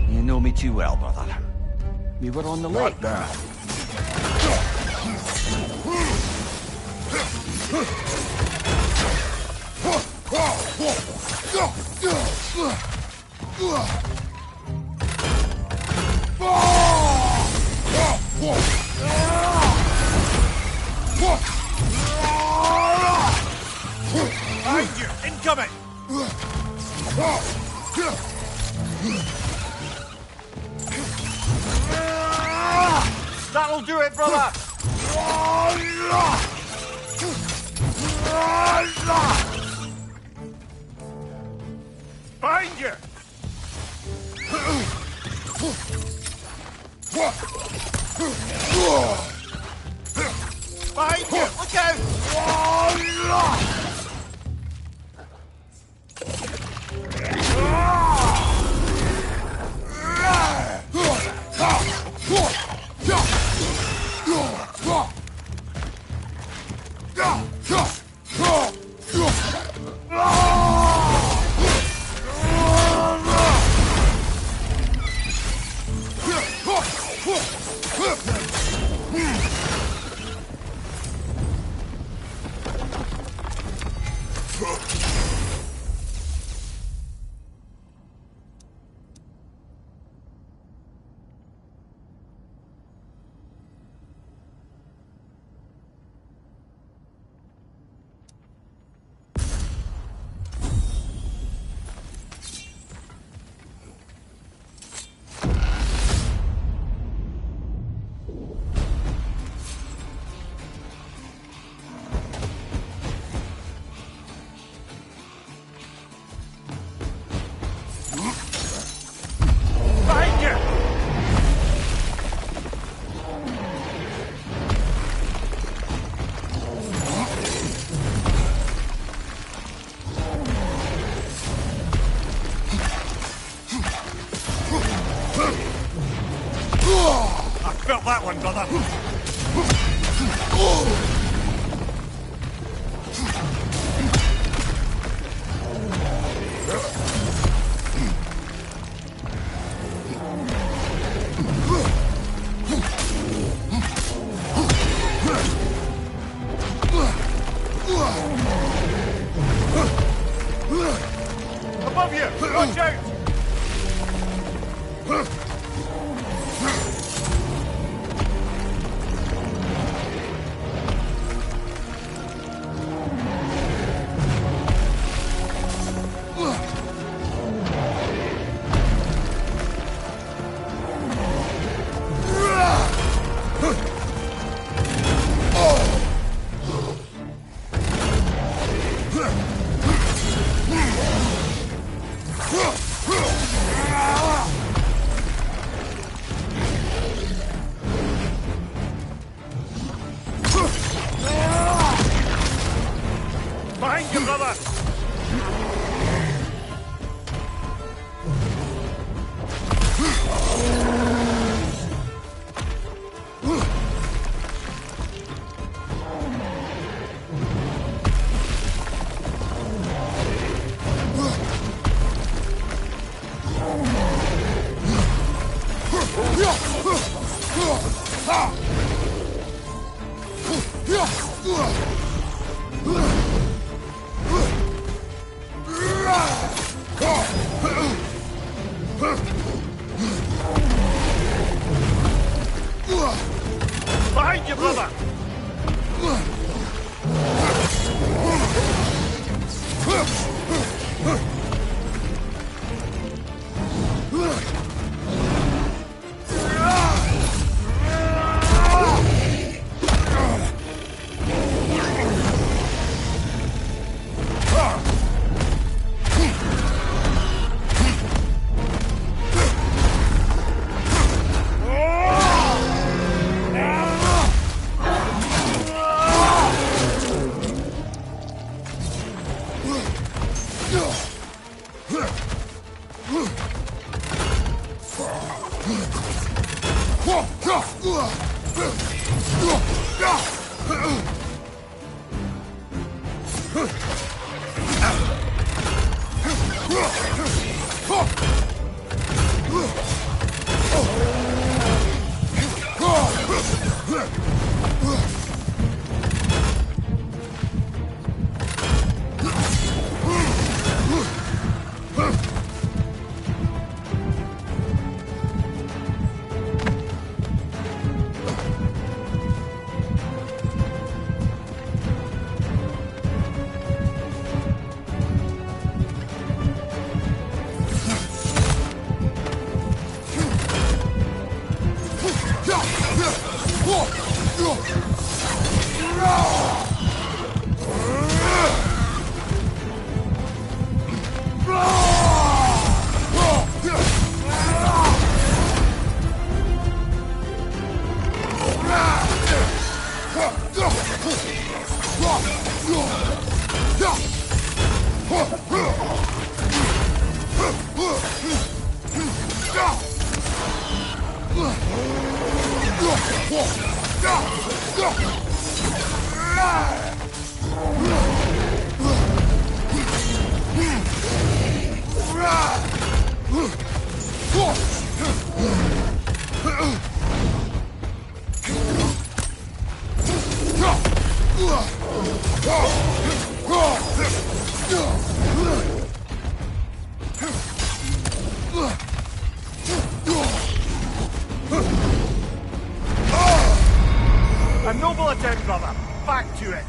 You know me too well, brother. We were on the lake. Now. Behind you! Incoming! That'll do it, brother! Behind you! that one, brother. Above you! Watch out! Behind you, brother! Behind you, brother! A noble attempt, brother. Back to it.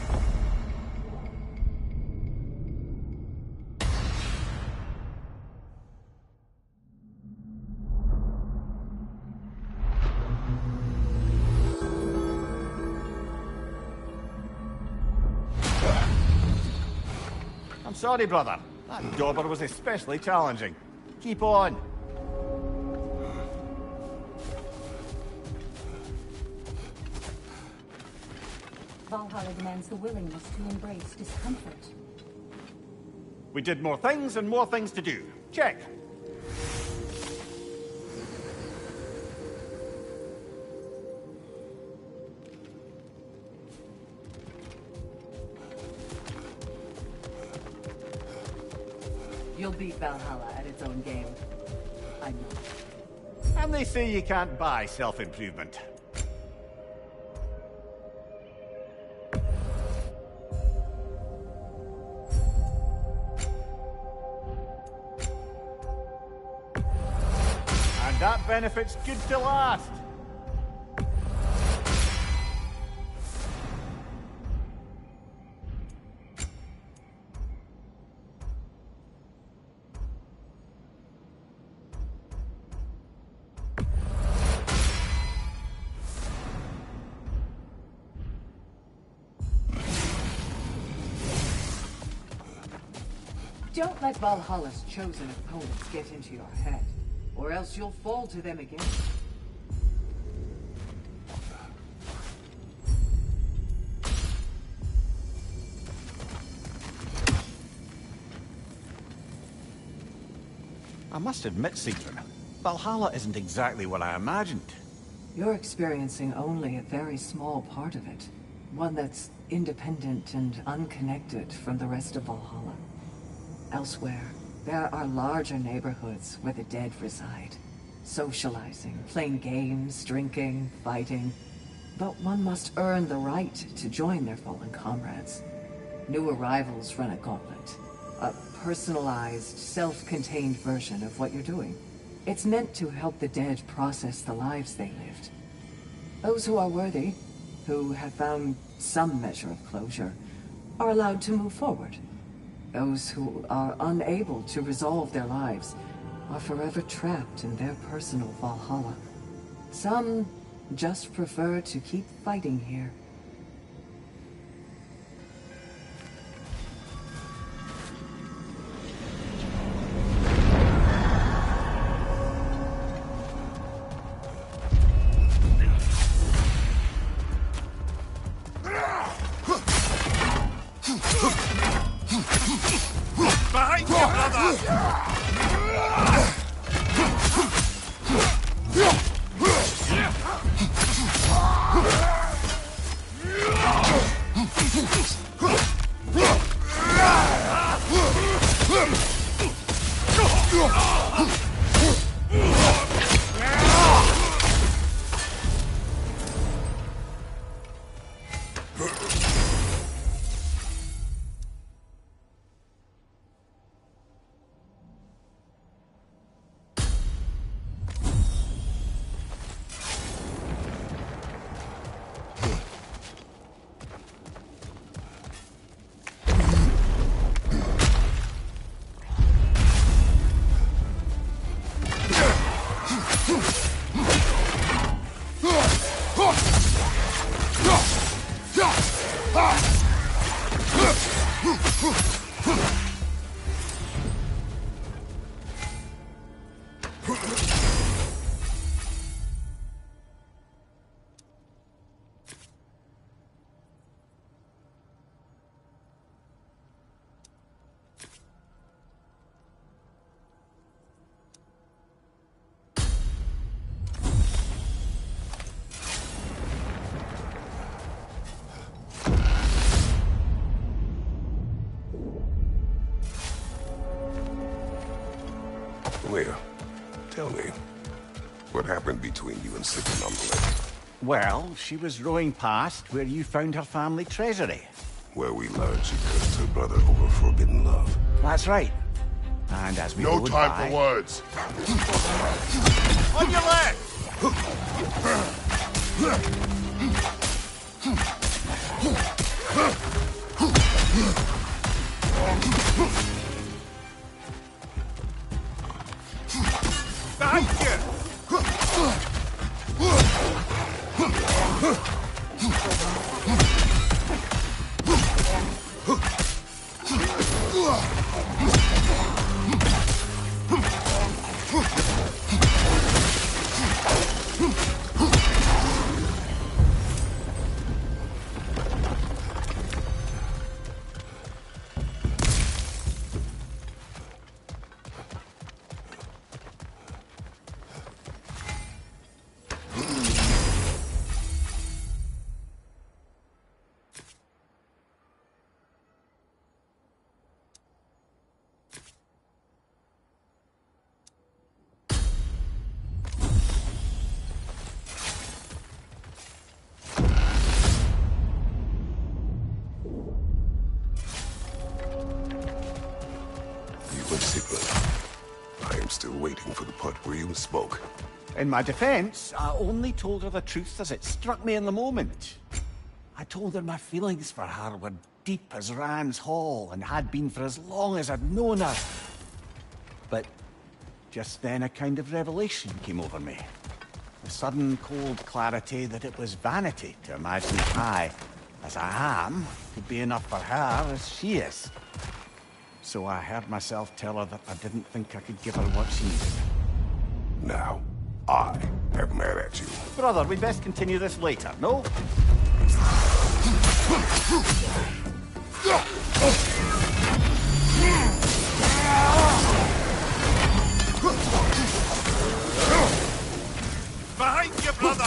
I'm sorry, brother. That dauber was especially challenging. Keep on. Valhalla demands the willingness to embrace discomfort. We did more things and more things to do. Check. You'll beat Valhalla at its own game. I know. And they say you can't buy self-improvement. And that benefit's good to last. Don't let Valhalla's chosen opponents get into your head, or else you'll fall to them again. I must admit, Caesar, Valhalla isn't exactly what I imagined. You're experiencing only a very small part of it. One that's independent and unconnected from the rest of Valhalla. Elsewhere, there are larger neighborhoods where the dead reside. Socializing, playing games, drinking, fighting. But one must earn the right to join their fallen comrades. New arrivals run a gauntlet. A personalized, self-contained version of what you're doing. It's meant to help the dead process the lives they lived. Those who are worthy, who have found some measure of closure, are allowed to move forward. Those who are unable to resolve their lives are forever trapped in their personal Valhalla. Some just prefer to keep fighting here. Behind you, brother! Leah, tell me, what happened between you and Sigmund on the lake? Well, she was rowing past where you found her family treasury. Where we learned she cursed her brother over forbidden love. That's right. And as we No rowed time by... for words. On your left! Behind you! of Sigmund. I am still waiting for the part where you spoke. In my defense, I only told her the truth as it struck me in the moment. I told her my feelings for her were deep as Rand's Hall and had been for as long as I'd known her. But just then a kind of revelation came over me. The sudden cold clarity that it was vanity to imagine I, as I am, could be enough for her as she is. So I heard myself tell her that I didn't think I could give her what she needed. Now, I am mad at you. Brother, we'd best continue this later, no? Behind you, brother!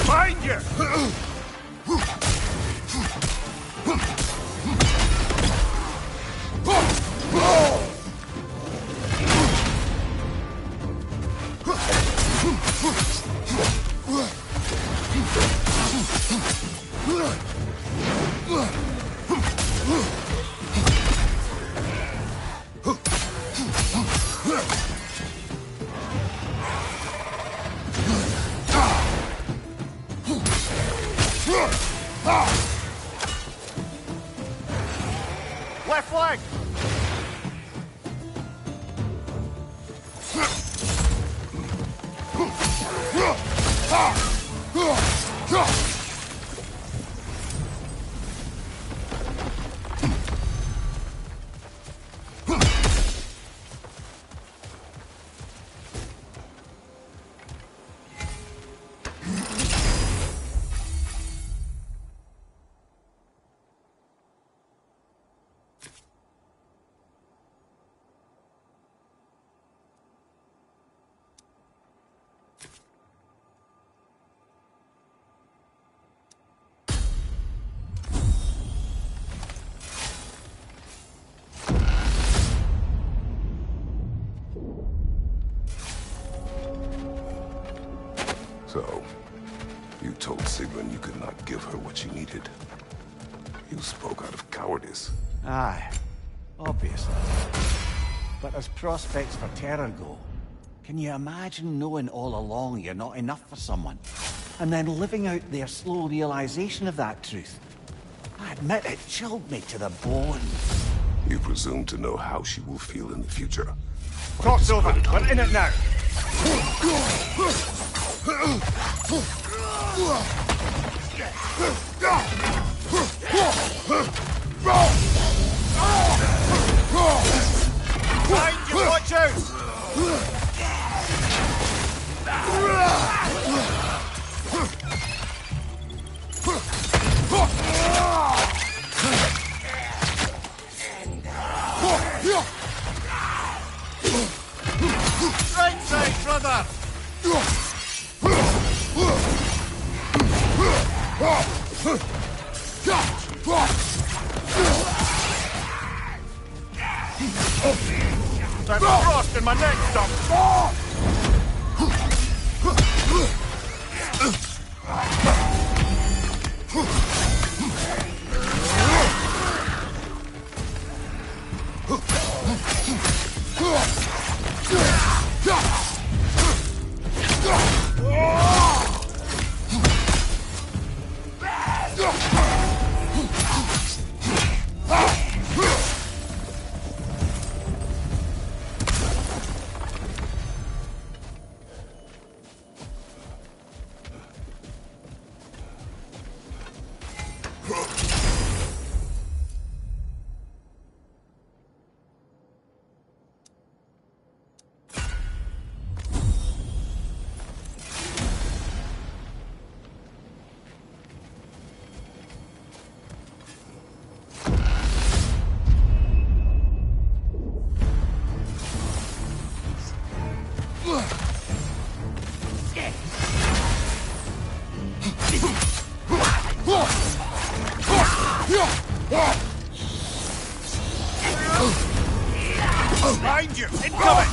Behind you! Left flank! So, you told Sigmund you could not give her what she needed. You spoke out of cowardice. Aye, obviously. But as prospects for terror go, can you imagine knowing all along you're not enough for someone, and then living out their slow realization of that truth? I admit it chilled me to the bone. You presume to know how she will feel in the future. Talk's over. We're in it now. Behind you, watch out! Right side, brother! There's a frost in my neck, Doc! Behind you! Incoming!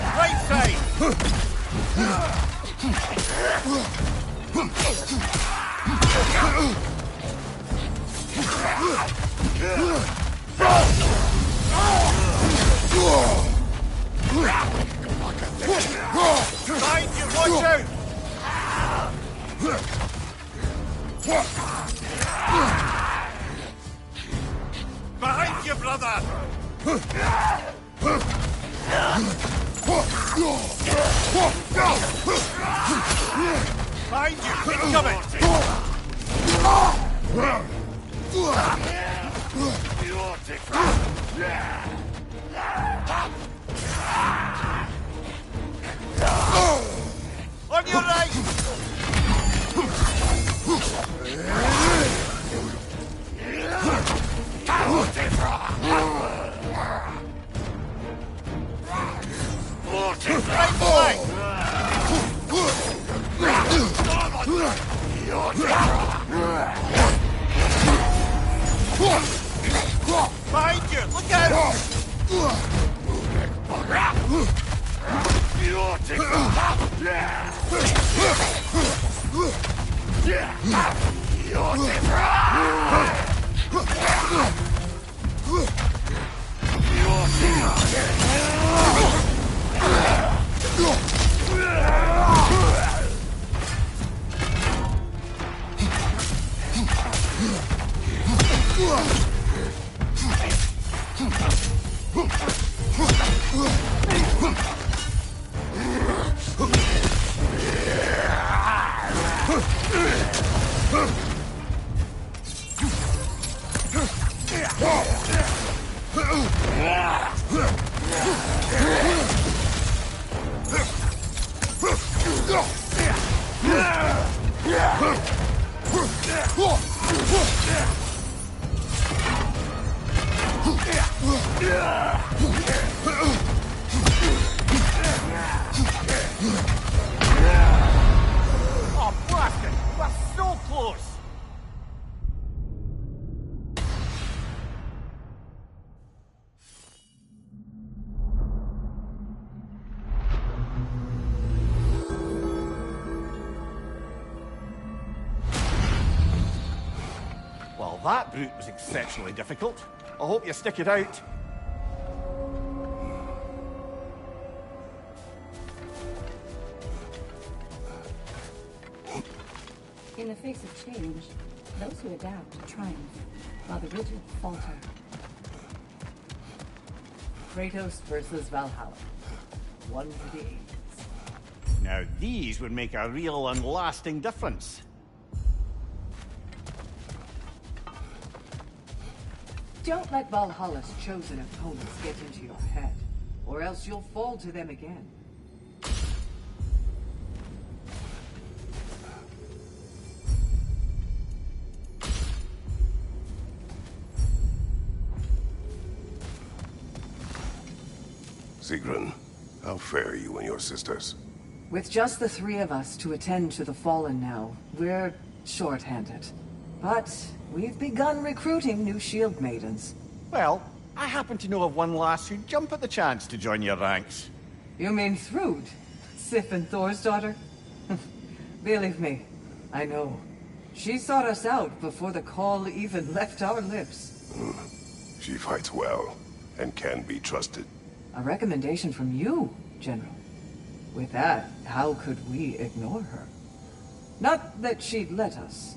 Right side! Behind you, watch out! Behind you, brother! Behind you, incoming! On your right! Right flank! Behind you! Look out! Oh, blast it! We're so close! Well, that brute was exceptionally difficult. I hope you stick it out. In the face of change, those who adapt triumph, while the rigid falter. Kratos versus Valhalla. One for the ages. Now, these would make a real and lasting difference. Don't let Valhalla's chosen opponents get into your head, or else you'll fall to them again. Sigrun, how fare you and your sisters? With just the three of us to attend to the fallen now, we're short-handed. But we've begun recruiting new shield maidens. Well, I happen to know of one lass who'd jump at the chance to join your ranks. You mean Thrud? Sif and Thor's daughter? Believe me, I know. She sought us out before the call even left our lips. She fights well, and can be trusted. A recommendation from you, General. With that, how could we ignore her? Not that she'd let us.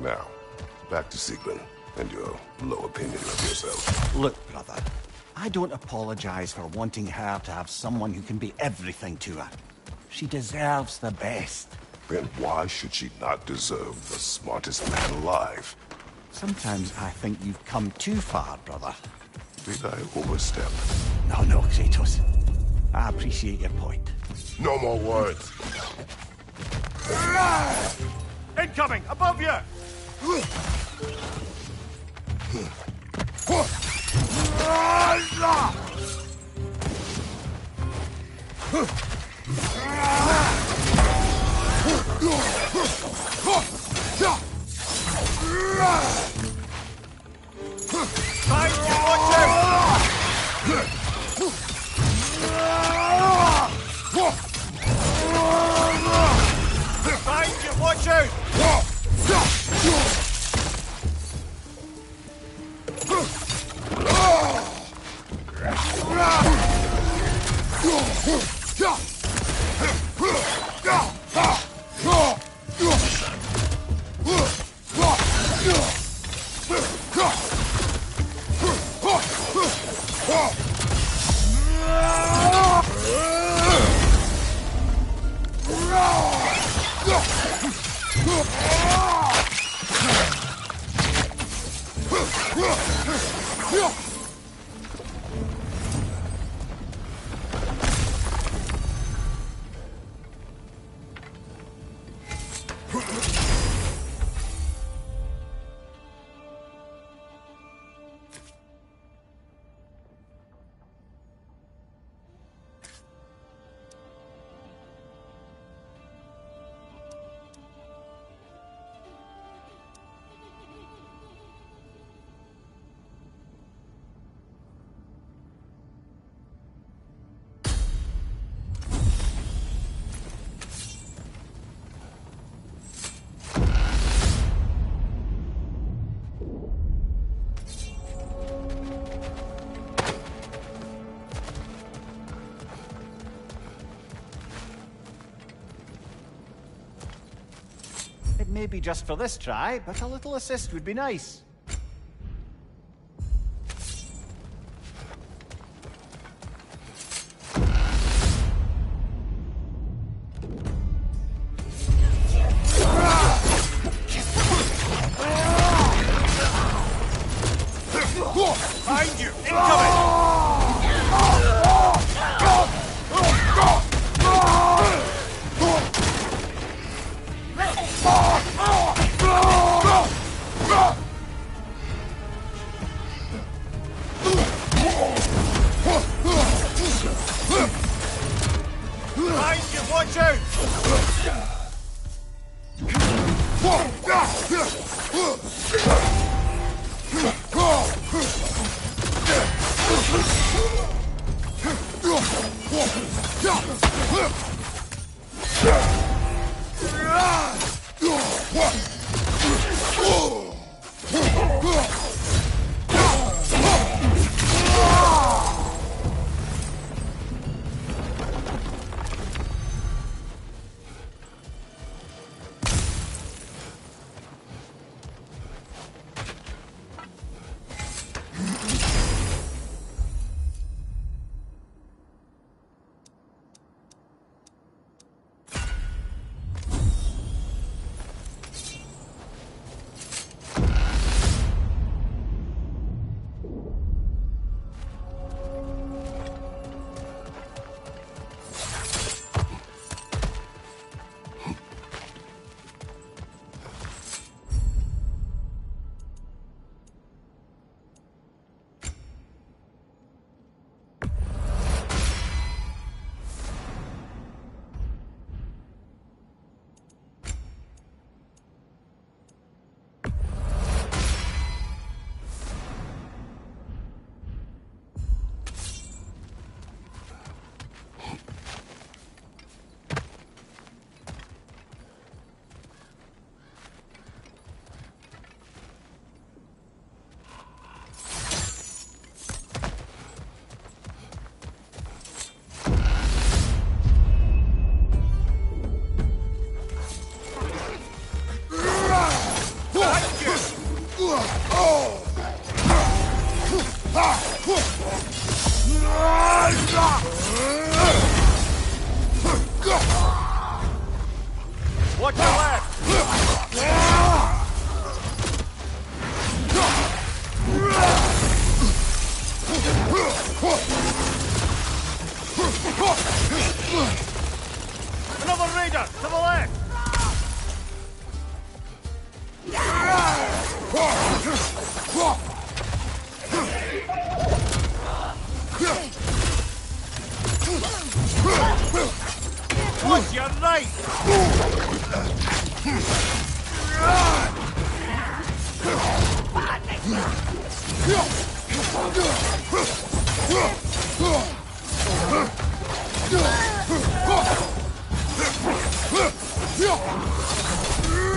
Now, back to Sieglin and your low opinion of yourself. Look, brother, I don't apologize for wanting her to have someone who can be everything to her. She deserves the best. Then why should she not deserve the smartest man alive? Sometimes I think you've come too far, brother. Did I overstep? No, Kratos. I appreciate your point. No more words. Incoming! Above you! Watch out! It may be just for this try, but a little assist would be nice. Behind you! Incoming! Behind you! Watch out! Another raider! To the left! Watch your right!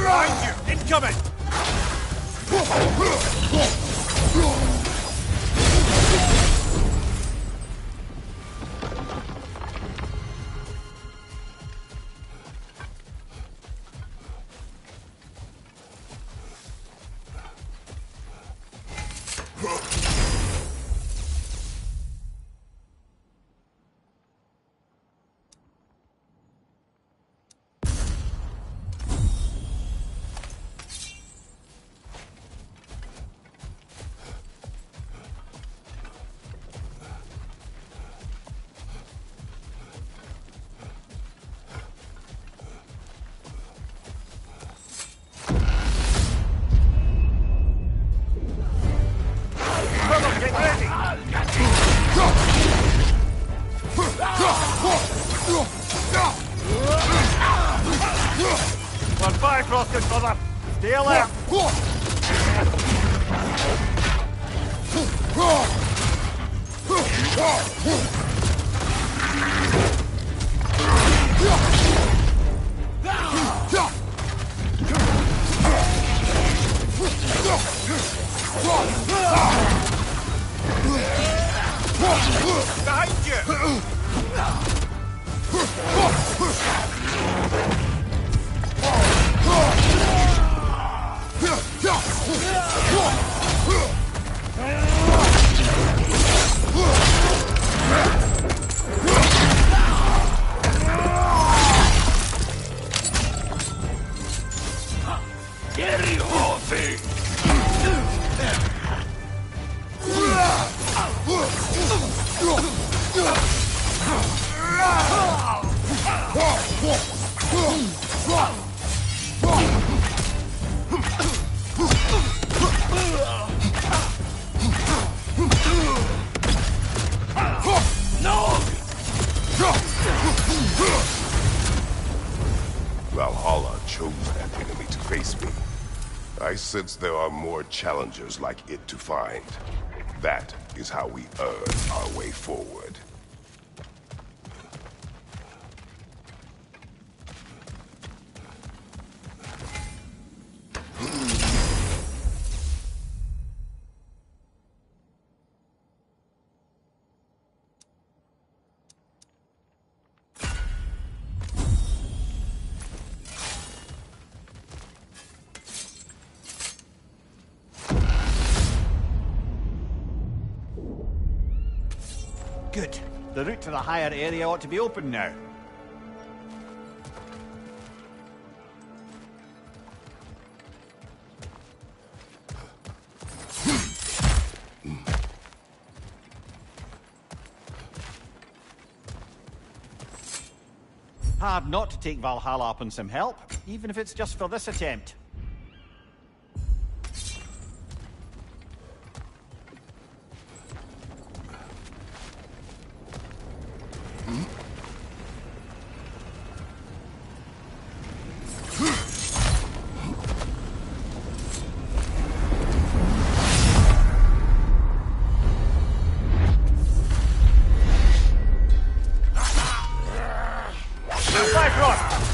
Behind you! Incoming! On fire, Frosted, brother! Stay alert! Behind you! Valhalla chose an enemy to face me. I sense there are more challengers like it to find. That is how we earn our way forward. Good. The route to the higher area ought to be open now. Hard not to take Valhalla up on some help, even if it's just for this attempt.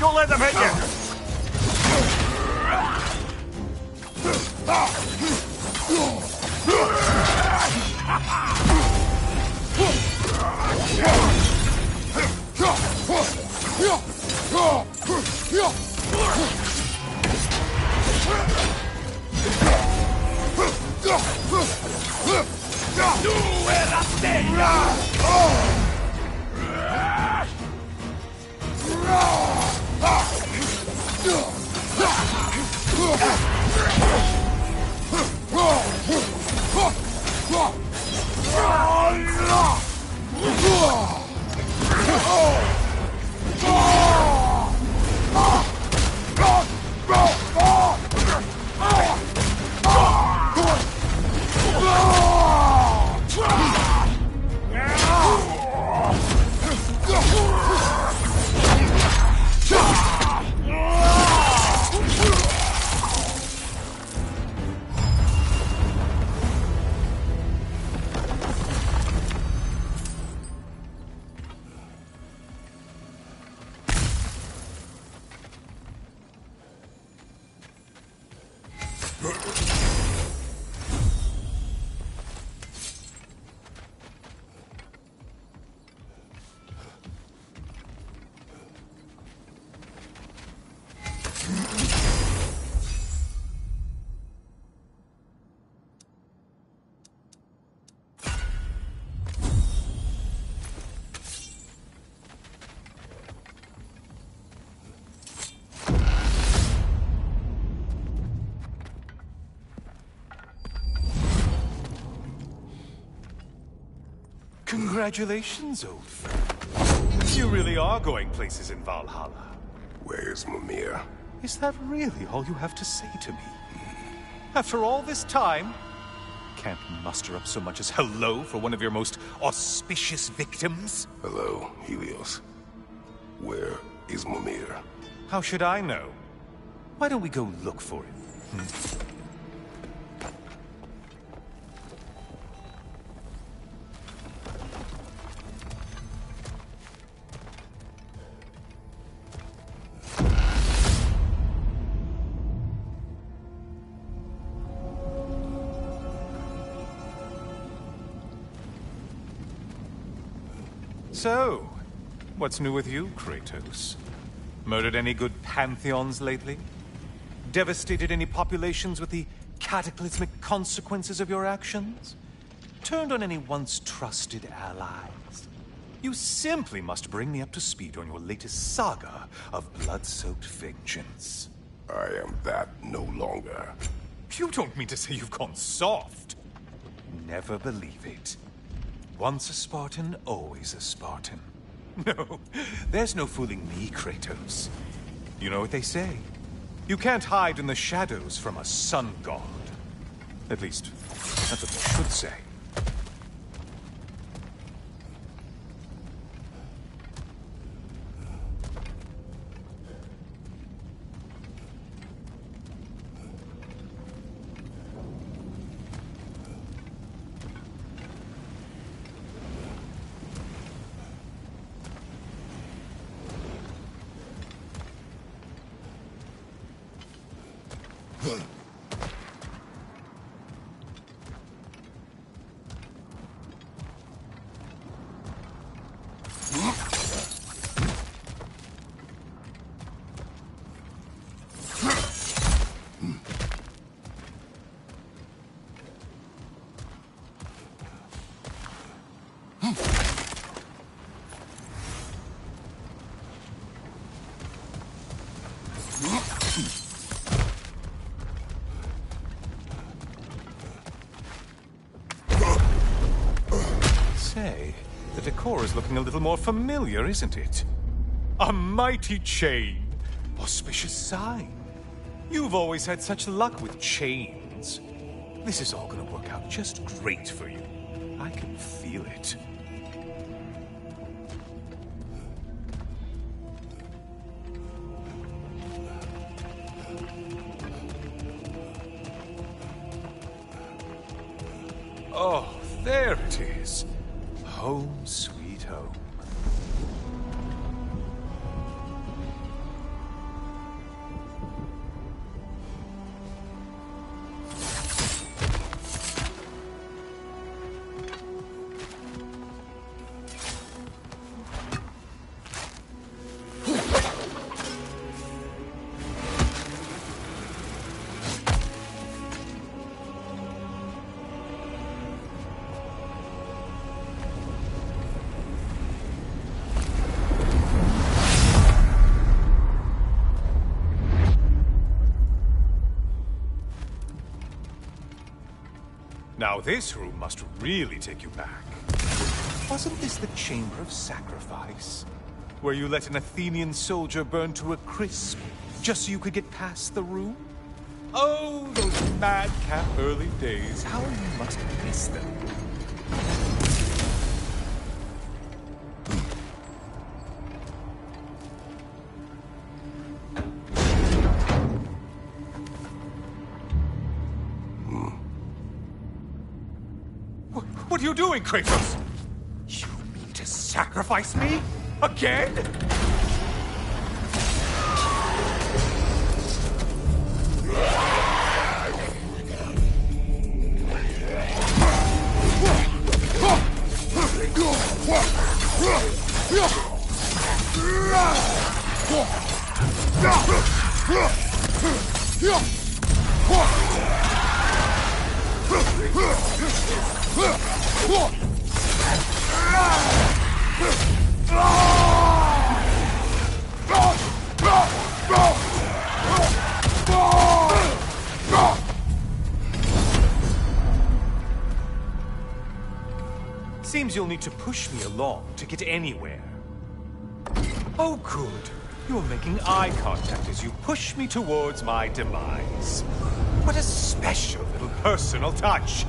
Don't let them hit you! Congratulations, old friend. You really are going places in Valhalla. Where's Mimir? Is that really all you have to say to me? After all this time, can't muster up so much as hello for one of your most auspicious victims? Hello, Helios. Where is Mimir? How should I know? Why don't we go look for him? So, what's new with you, Kratos? Murdered any good pantheons lately? Devastated any populations with the cataclysmic consequences of your actions? Turned on any once trusted allies? You simply must bring me up to speed on your latest saga of blood-soaked vengeance. I am that no longer. You don't mean to say you've gone soft? Never believe it. Once a Spartan, always a Spartan. No, there's no fooling me, Kratos. You know what they say. You can't hide in the shadows from a sun god. At least, that's what they should say. Say, the decor is looking a little more familiar, isn't it? A mighty chain. Auspicious sign. You've always had such luck with chains. This is all gonna work out just great for you. I can feel it. Oh, there it is. Home sweet home. Now this room must really take you back. Wasn't this the Chamber of Sacrifice? where you let an Athenian soldier burn to a crisp just so you could get past the room? Oh, those madcap early days. How you must miss them. What are you doing, Kratos? You mean to sacrifice me? Again? Seems you'll need to push me along to get anywhere. Oh, good. You're making eye contact as you push me towards my demise. What a special little personal touch.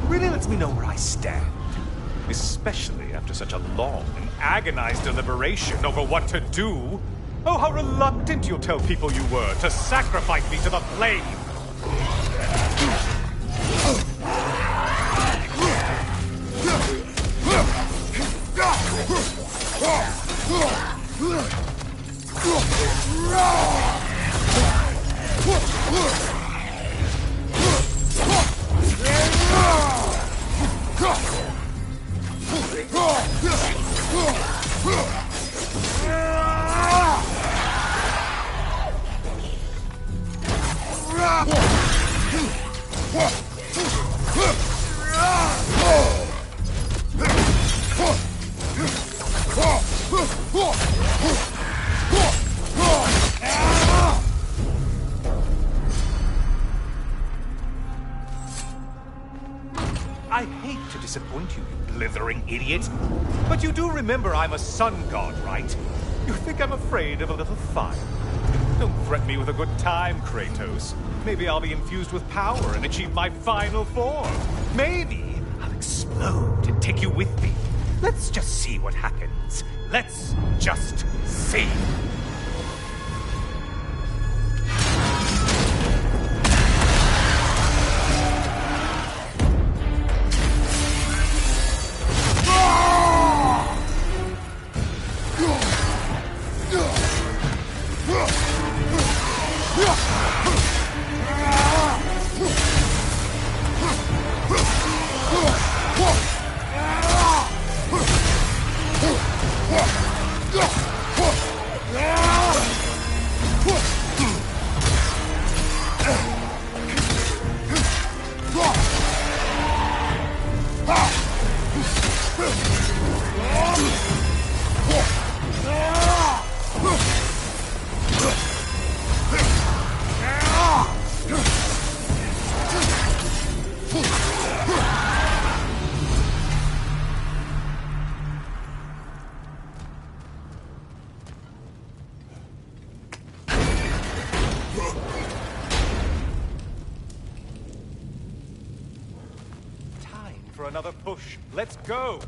Really lets me know where I stand. Especially after such a long and agonized deliberation over what to do. Oh, how reluctant you'll tell people you were to sacrifice me to the flame. I hate to disappoint you, you blithering idiot. But you do remember I'm a sun god, right? You think I'm afraid of a little fire? Don't threaten me with a good time, Kratos. Maybe I'll be infused with power and achieve my final form. Maybe I'll explode and take you with me. Let's just see what happens. Let's just see. For another push. Let's go!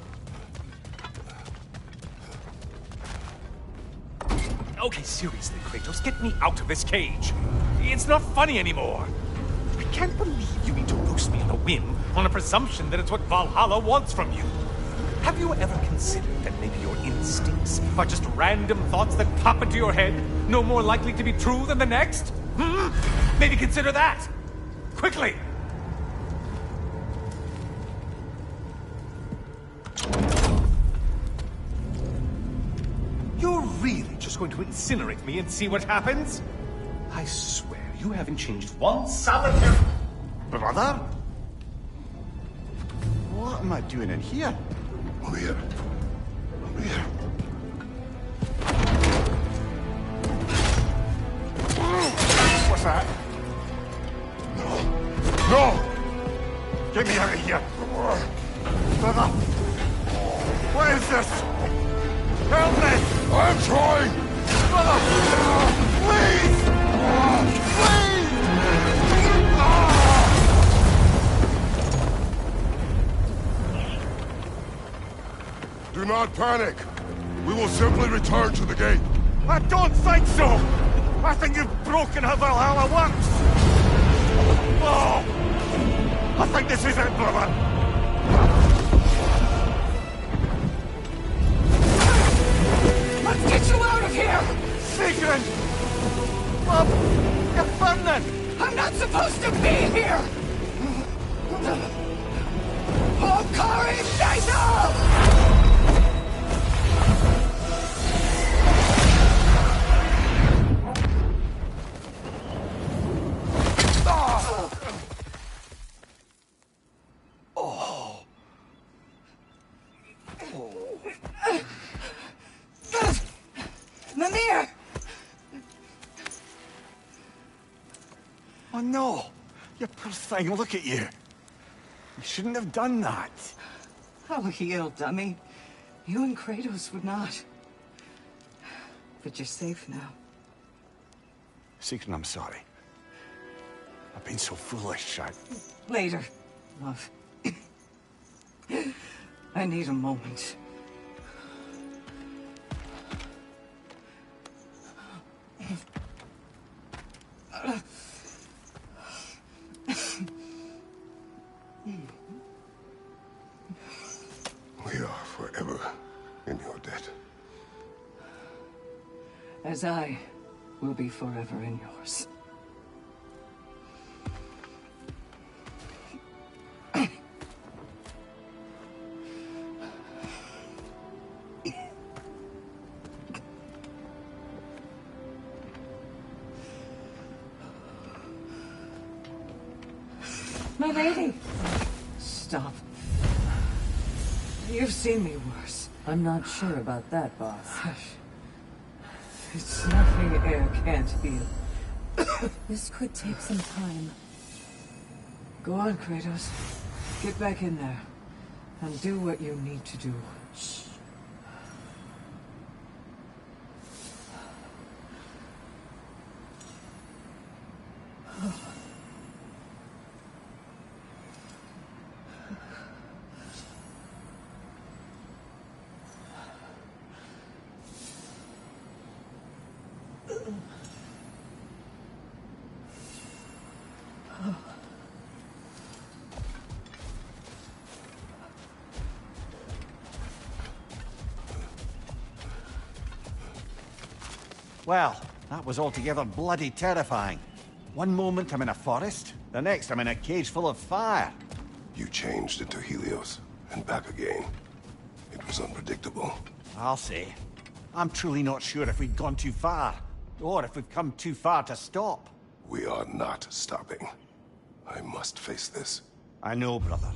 Okay, seriously, Kratos, get me out of this cage. It's not funny anymore. I can't believe you mean to roast me on a whim, on a presumption that it's what Valhalla wants from you. Have you ever considered that maybe your instincts are just random thoughts that pop into your head, no more likely to be true than the next? Maybe consider that! Quickly! You're really just going to incinerate me and see what happens? I swear, you haven't changed one solitary... Brother? What am I doing in here? Over here. Over here. What's that? No! No! Get me out of here! Brother! What is this? Help me! I'm trying! Brother! Please! Please! Do not panic. We will simply return to the gate. I don't think so! I think you've broken how Valhalla works! Oh! I think this is it, brother! Let's get you out of here! Sigrun! Bob, you're burning! I'm not supposed to be here! Oh, Kari, Ignite! Mimir! Oh no! You poor thing, look at you! You shouldn't have done that. Oh, heal, dummy. You and Kratos would not. But you're safe now. Sigrun, I'm sorry. I've been so foolish, Later, love. I need a moment. We are forever in your debt. As I will be forever in yours. My lady! Stop. You've seen me worse. I'm not sure about that, boss. It's nothing air can't heal. This could take some time. Go on, Kratos. Get back in there. And do what you need to do. Well, that was altogether bloody terrifying. One moment I'm in a forest, the next I'm in a cage full of fire. You changed into Helios, and back again. It was unpredictable. I'll say. I'm truly not sure if we've gone too far, or if we've come too far to stop. We are not stopping. I must face this. I know, brother.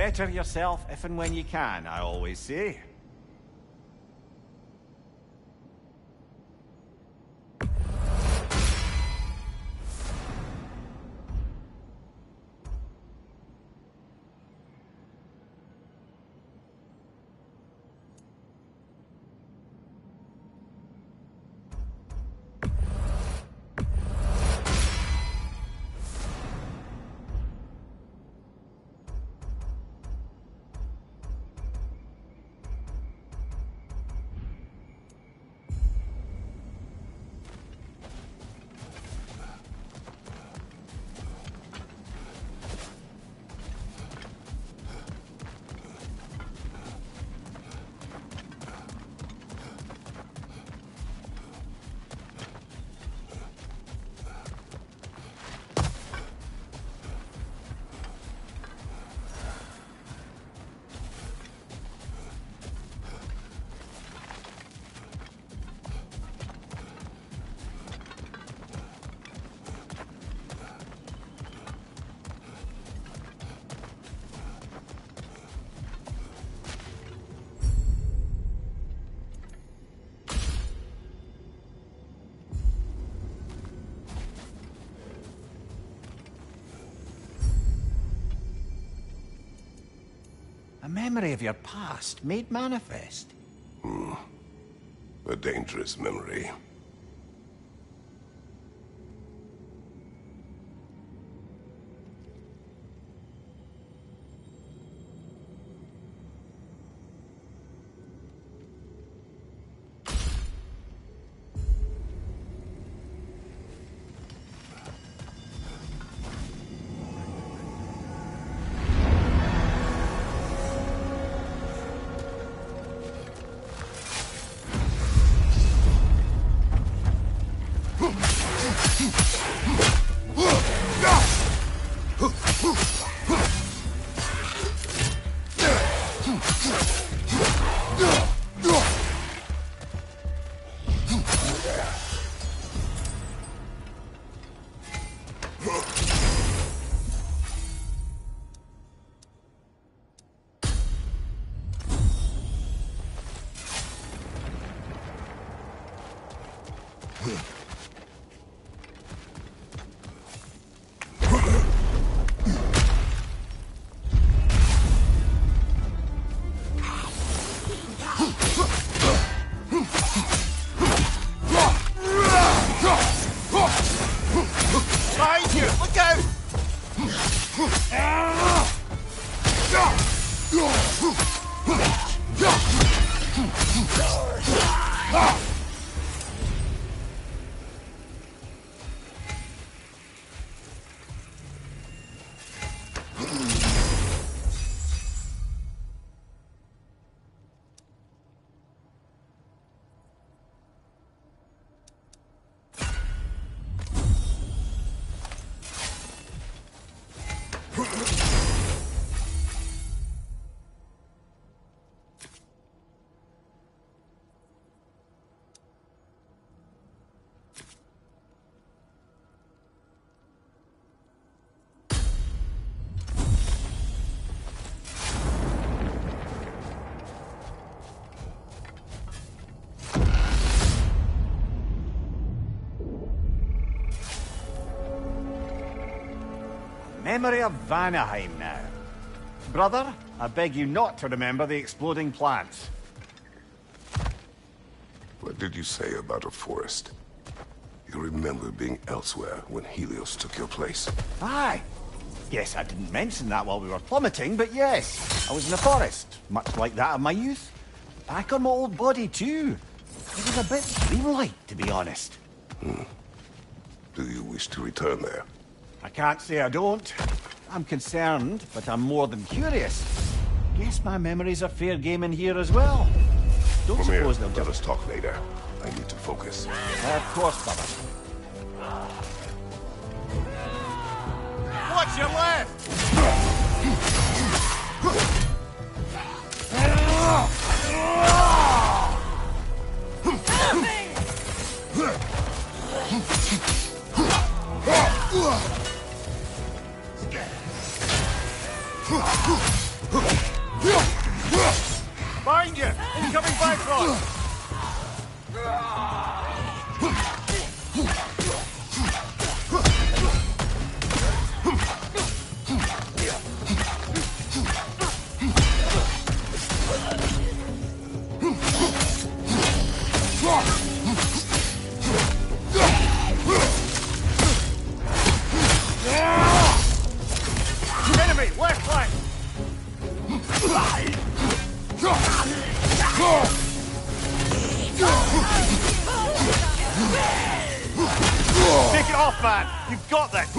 Better yourself if and when you can, I always say. A memory of your past made manifest. A dangerous memory. Behind you! Look out! Memory of Vanaheim now. Brother, I beg you not to remember the exploding plants. What did you say about a forest? You remember being elsewhere when Helios took your place? Aye. Yes, I didn't mention that while we were plummeting, but yes, I was in a forest, much like that of my youth. Back on my old body, too. It was a bit dreamlike, to be honest. Do you wish to return there? I can't say I don't. I'm concerned, but I'm more than curious. Guess my memories are fair game in here as well. Don't Come here, suppose they'll let just... us talk later. I need to focus. Of course, brother. Watch your left! Incoming Bifrost! Enemy, left flank! Take it off, man! You've got this!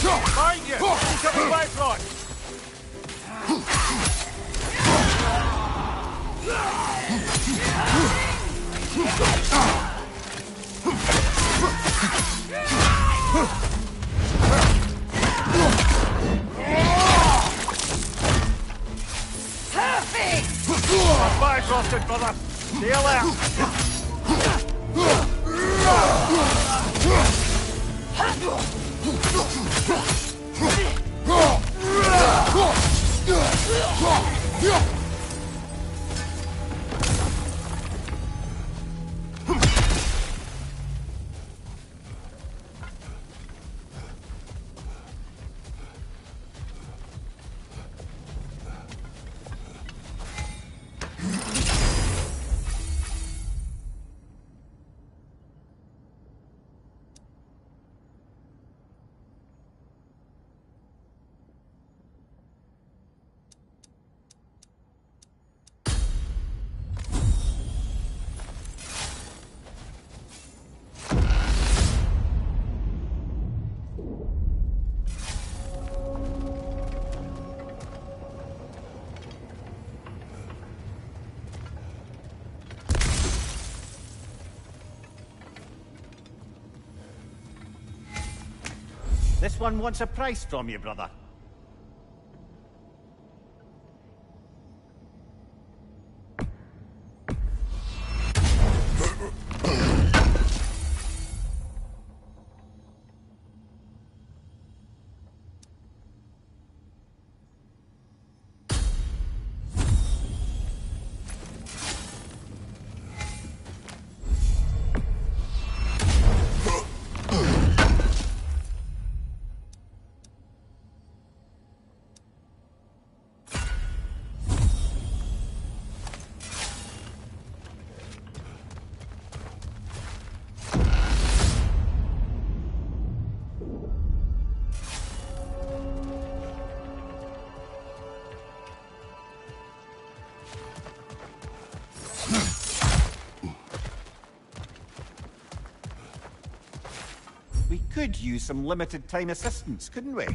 Behind you! Incoming Bifrost! Bifrosted, brother! Stay alert! This one wants a price from you, brother. We could use some limited time assistance, couldn't we?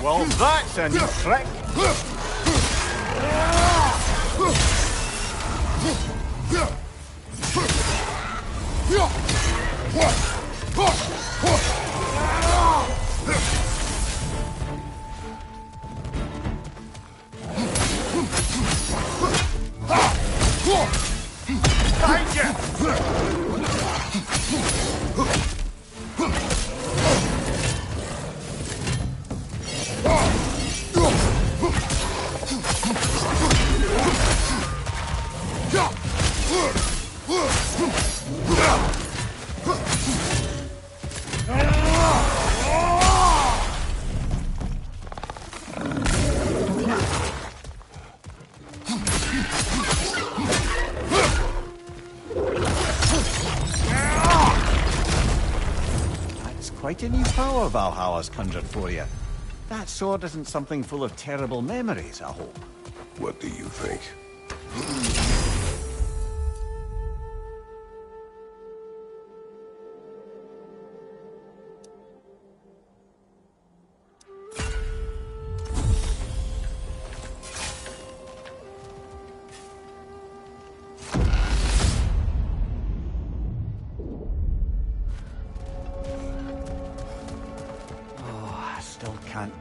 Well, that's a new trick. Behind you! Quite a new power Valhalla's conjured for you. That sword isn't something full of terrible memories, I hope. What do you think?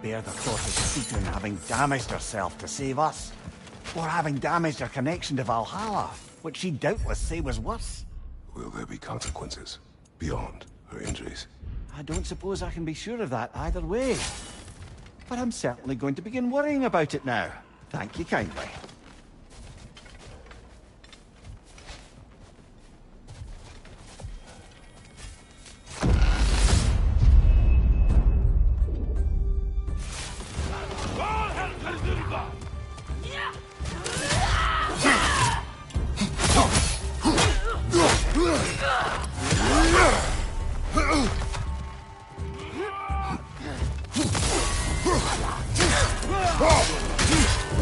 bear the thought of Sigrun having damaged herself to save us. Or having damaged her connection to Valhalla, which she'd doubtless say was worse. Will there be consequences beyond her injuries? I don't suppose I can be sure of that either way. But I'm certainly going to begin worrying about it now. Thank you kindly.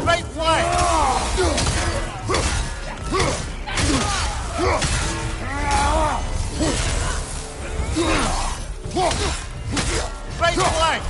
Right flank! Right flank!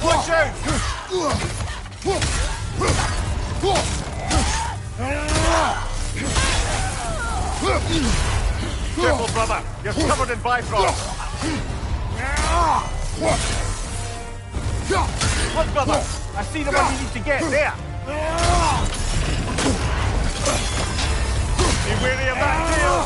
Watch out! Careful, brother. You're covered in bifrost. Look, brother. I see the one you need to get. There. Be wary of that tail.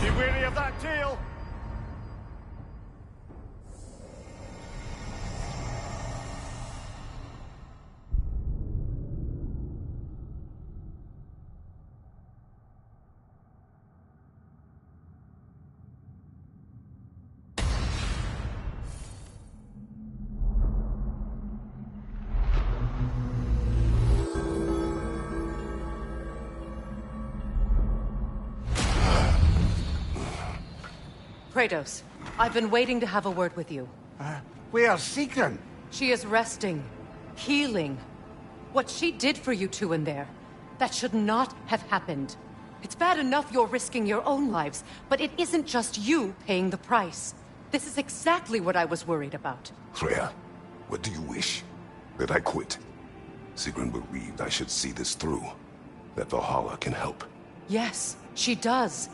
Be wary of that tail. Kratos, I've been waiting to have a word with you. Where's Sigrun? She is resting, healing. What she did for you two in there, that should not have happened. It's bad enough you're risking your own lives, but it isn't just you paying the price. This is exactly what I was worried about. Freya, what do you wish? That I quit? Sigrun believed I should see this through. That Valhalla can help. Yes, she does.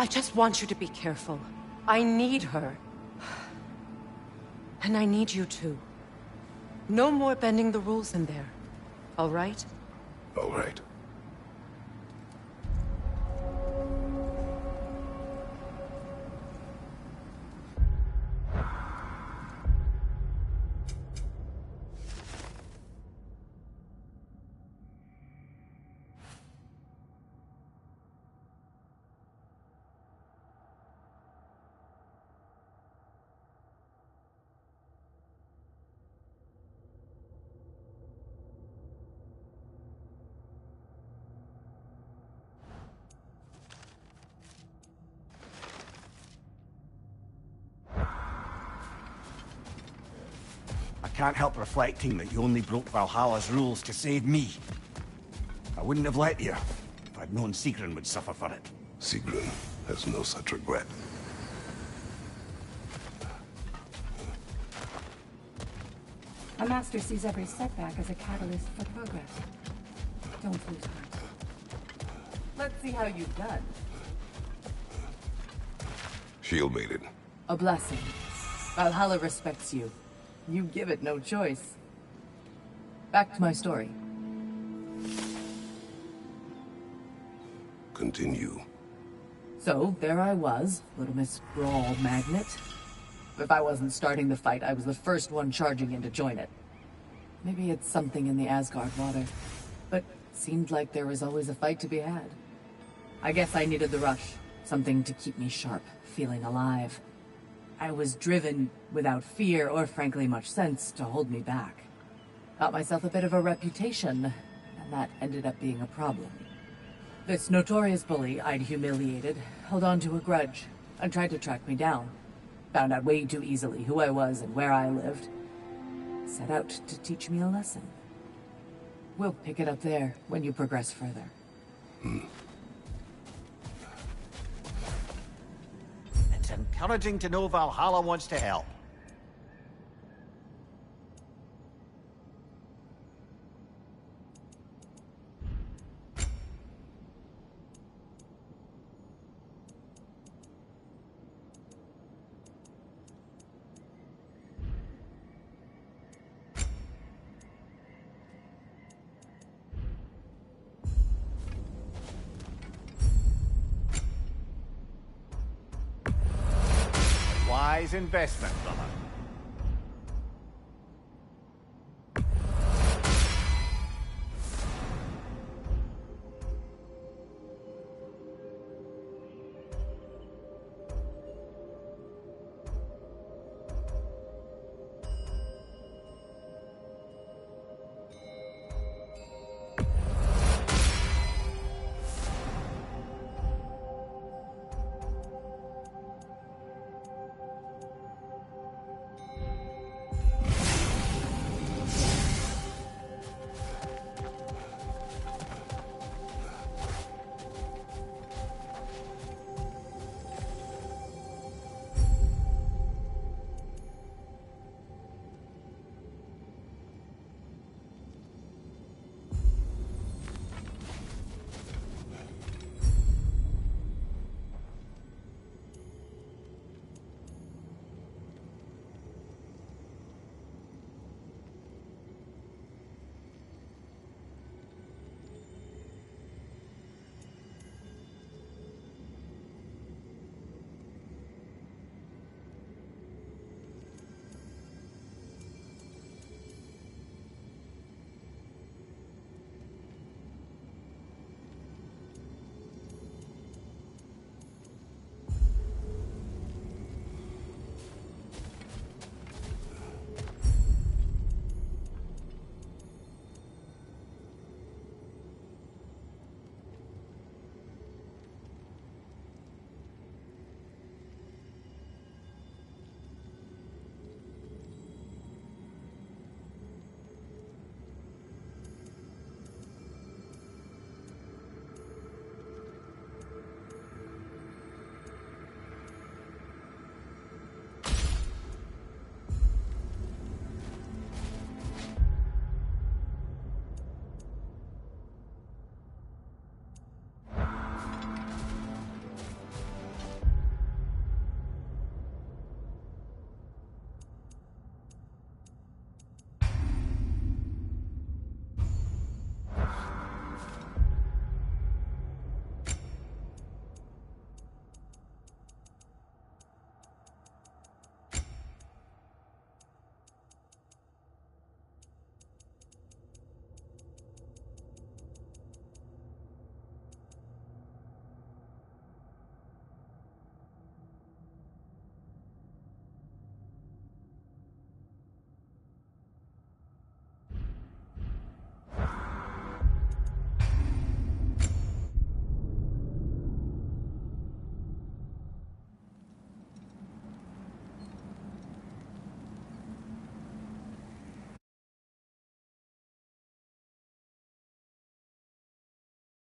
I just want you to be careful. I need her. And I need you too. No more bending the rules in there. All right? All right. I can't help reflecting that you only broke Valhalla's rules to save me. I wouldn't have let you if I'd known Sigrun would suffer for it. Sigrun has no such regret. I'm Master sees every setback as a catalyst for progress. Don't lose heart. Let's see how you've done. Shield mated. A blessing. Valhalla respects you. You give it no choice. Back to my story. Continue. So, there I was, Little Miss Brawl Magnet. If I wasn't starting the fight, I was the first one charging in to join it. Maybe it's something in the Asgard water, but seemed like there was always a fight to be had. I guess I needed the rush, something to keep me sharp, feeling alive. I was driven, without fear or frankly much sense, to hold me back. Got myself a bit of a reputation, and that ended up being a problem. This notorious bully I'd humiliated held on to a grudge and tried to track me down. Found out way too easily who I was and where I lived. Set out to teach me a lesson. We'll pick it up there when you progress further. It's encouraging to know Valhalla wants to help. Wise investment, brother.